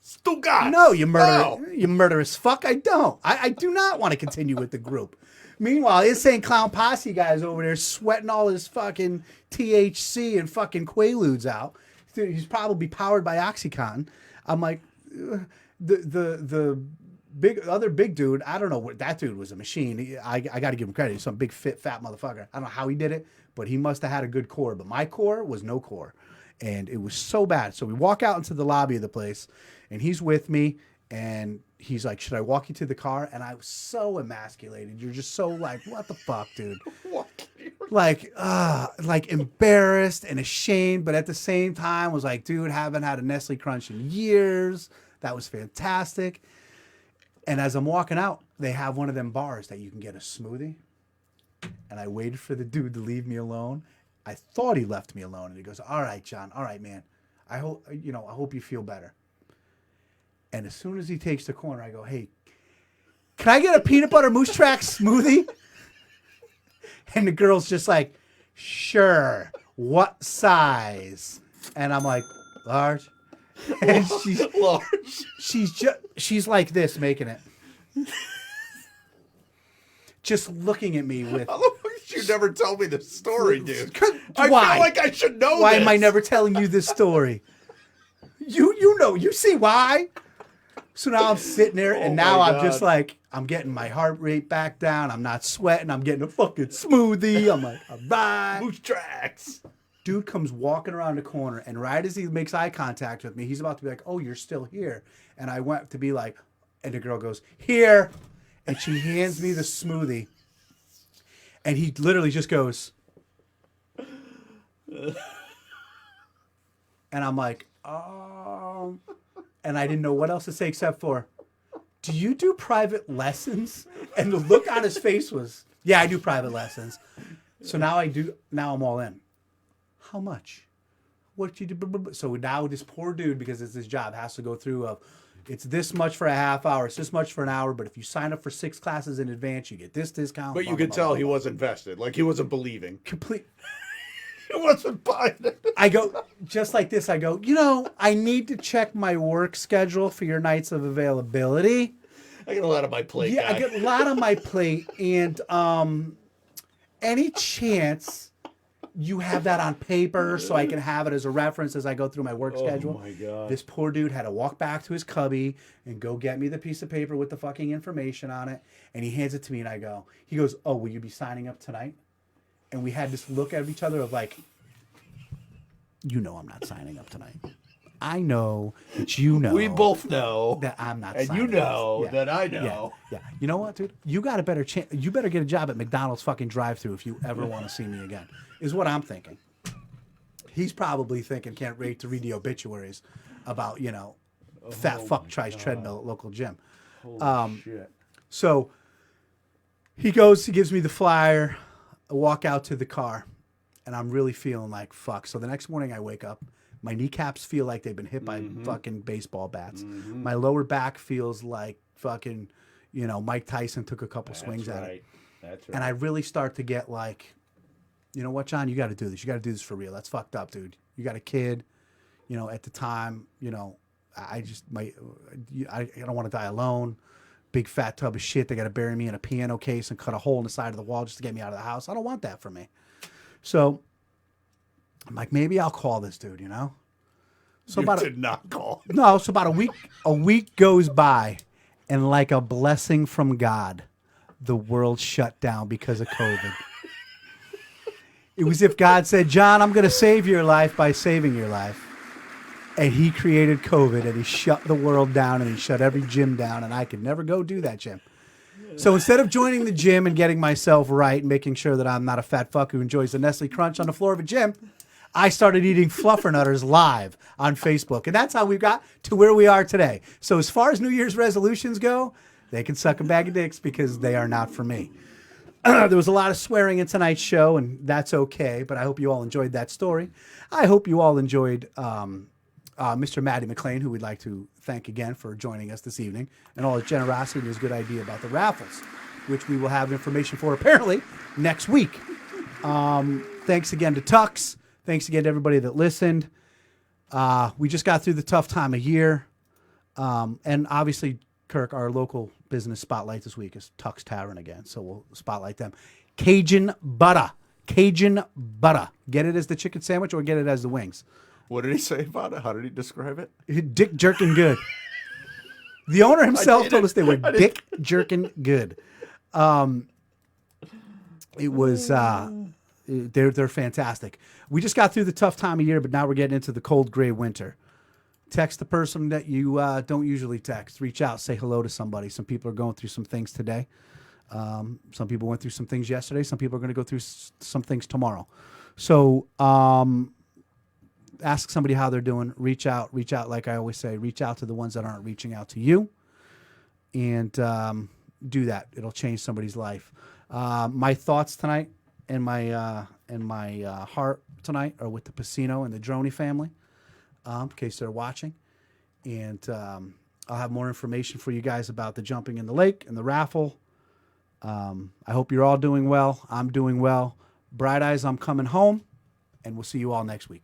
Stugat. No, you murderous fuck. I don't. I do not want to continue with the group. Meanwhile, Insane Clown Posse guy's over there sweating all his fucking THC and fucking Quaaludes out. He's probably powered by OxyContin. I'm like, the other big dude. I don't know what that dude was, a machine. I got to give him credit. He's some big fat motherfucker. I don't know how he did it, but he must have had a good core. But my core was no core, and it was so bad. So we walk out into the lobby of the place, and he's with me. And he's like, "Should I walk you to the car?" And I was so emasculated. You're just so like, what the fuck, dude? like embarrassed and ashamed, but at the same time was like, dude, haven't had a Nestle Crunch in years. That was fantastic. And as I'm walking out, they have one of them bars that you can get a smoothie. And I waited for the dude to leave me alone. I thought he left me alone, and he goes, "All right, John. All right, man. I hope you feel better." And as soon as he takes the corner, I go, "Hey, can I get a peanut butter moose track smoothie?" And the girl's just like, "Sure. What size?" And I'm like, "Large." And she's like this, making it. Just looking at me with. You never tell me the story, dude. I Why? feel like I should know Why this. am I never telling you this story? You know, you see why? So now I'm sitting there, and now I'm just like, I'm getting my heart rate back down. I'm not sweating. I'm getting a fucking smoothie. I'm like, all right. Moose tracks. Dude comes walking around the corner, and right as he makes eye contact with me, he's about to be like, "Oh, you're still here." And I went to be like, and the girl goes, "Here." And she hands me the smoothie. And he literally just goes. And I'm like, and I didn't know what else to say except for, "Do you do private lessons?" And the look on his face was, "Yeah, I do private lessons." So now I do. Now I'm all in. How much? What you do? So now this poor dude, because it's his job, has to go through it's this much for a half hour, it's this much for an hour, but if you sign up for 6 classes in advance, you get this discount. But you could tell he wasn't vested. Like, he wasn't believing. Complete. He wasn't buying it. I go, just like this, I go, I need to check my work schedule for your nights of availability. I get a lot on my plate, Yeah, guy. I get a lot on my plate, and any chance you have that on paper so I can have it as a reference as I go through my work schedule? Oh, my God. This poor dude had to walk back to his cubby and go get me the piece of paper with the fucking information on it, and he hands it to me, and he goes, "Oh, will you be signing up tonight?" And we had this look at each other of like, I'm not signing up tonight. I know that We both know that I'm not and signing you know up. that I know. Yeah. You know what, dude? You got a better chance. You better get a job at McDonald's fucking drive-thru if you ever want to see me again, is what I'm thinking. He's probably thinking, can't wait to read the obituaries about, fat fuck tries treadmill at local gym. Holy shit. So he gives me the flyer. I walk out to the car, and I'm really feeling like fuck. So the next morning I wake up. My kneecaps feel like they've been hit by fucking baseball bats. Mm-hmm. My lower back feels like fucking, Mike Tyson took a couple swings at it. That's right. And I really start to get like, you know what, John, you got to do this. You got to do this for real. That's fucked up, dude. You got a kid, at the time, I just I don't want to die alone. Big fat tub of shit. They got to bury me in a piano case and cut a hole in the side of the wall just to get me out of the house. I don't want that for me. So I'm like, maybe I'll call this dude, you know? So You did not call. No, so about a week goes by, and like a blessing from God, the world shut down because of COVID. It was if God said, John, I'm going to save your life by saving your life. And he created COVID, and he shut the world down, and he shut every gym down, and I could never go do that gym. So instead of joining the gym and getting myself right and making sure that I'm not a fat fuck who enjoys the Nestle Crunch on the floor of a gym, I started eating Fluffernutters live on Facebook. And that's how we got to where we are today. So as far as New Year's resolutions go, they can suck a bag of dicks because they are not for me. There was a lot of swearing in tonight's show, and that's okay. But I hope you all enjoyed that story. I hope you all enjoyed Mr. Matty Mcclain, who we'd like to thank again for joining us this evening, and all his generosity and his good idea about the raffles, which we will have information for apparently next week. Thanks again to Tux. Thanks again to everybody that listened. We just got through the tough time of year. And obviously, Kirk, our local business spotlight this week is Tux Tavern again. So we'll spotlight them. Cajun butter. Cajun butter. Get it as the chicken sandwich or get it as the wings. What did he say about it? How did he describe it? Dick jerkin good. The owner himself told us they were dick jerkin good. It was they're fantastic. We just got through the tough time of year, but now we're getting into the cold gray winter. Text the person that you don't usually text. Reach out, say hello to somebody. Some people are going through some things today. Some people went through some things yesterday. Some people are going to go through some things tomorrow. So ask somebody how they're doing. Reach out. Like I always say, reach out to the ones that aren't reaching out to you, and do that. It'll change somebody's life. My thoughts tonight and my heart tonight are with the Pacino and the Droney family, in case they're watching. And I'll have more information for you guys about the jumping in the lake and the raffle. I hope you're all doing well. I'm doing well. Bright eyes, I'm coming home, and we'll see you all next week.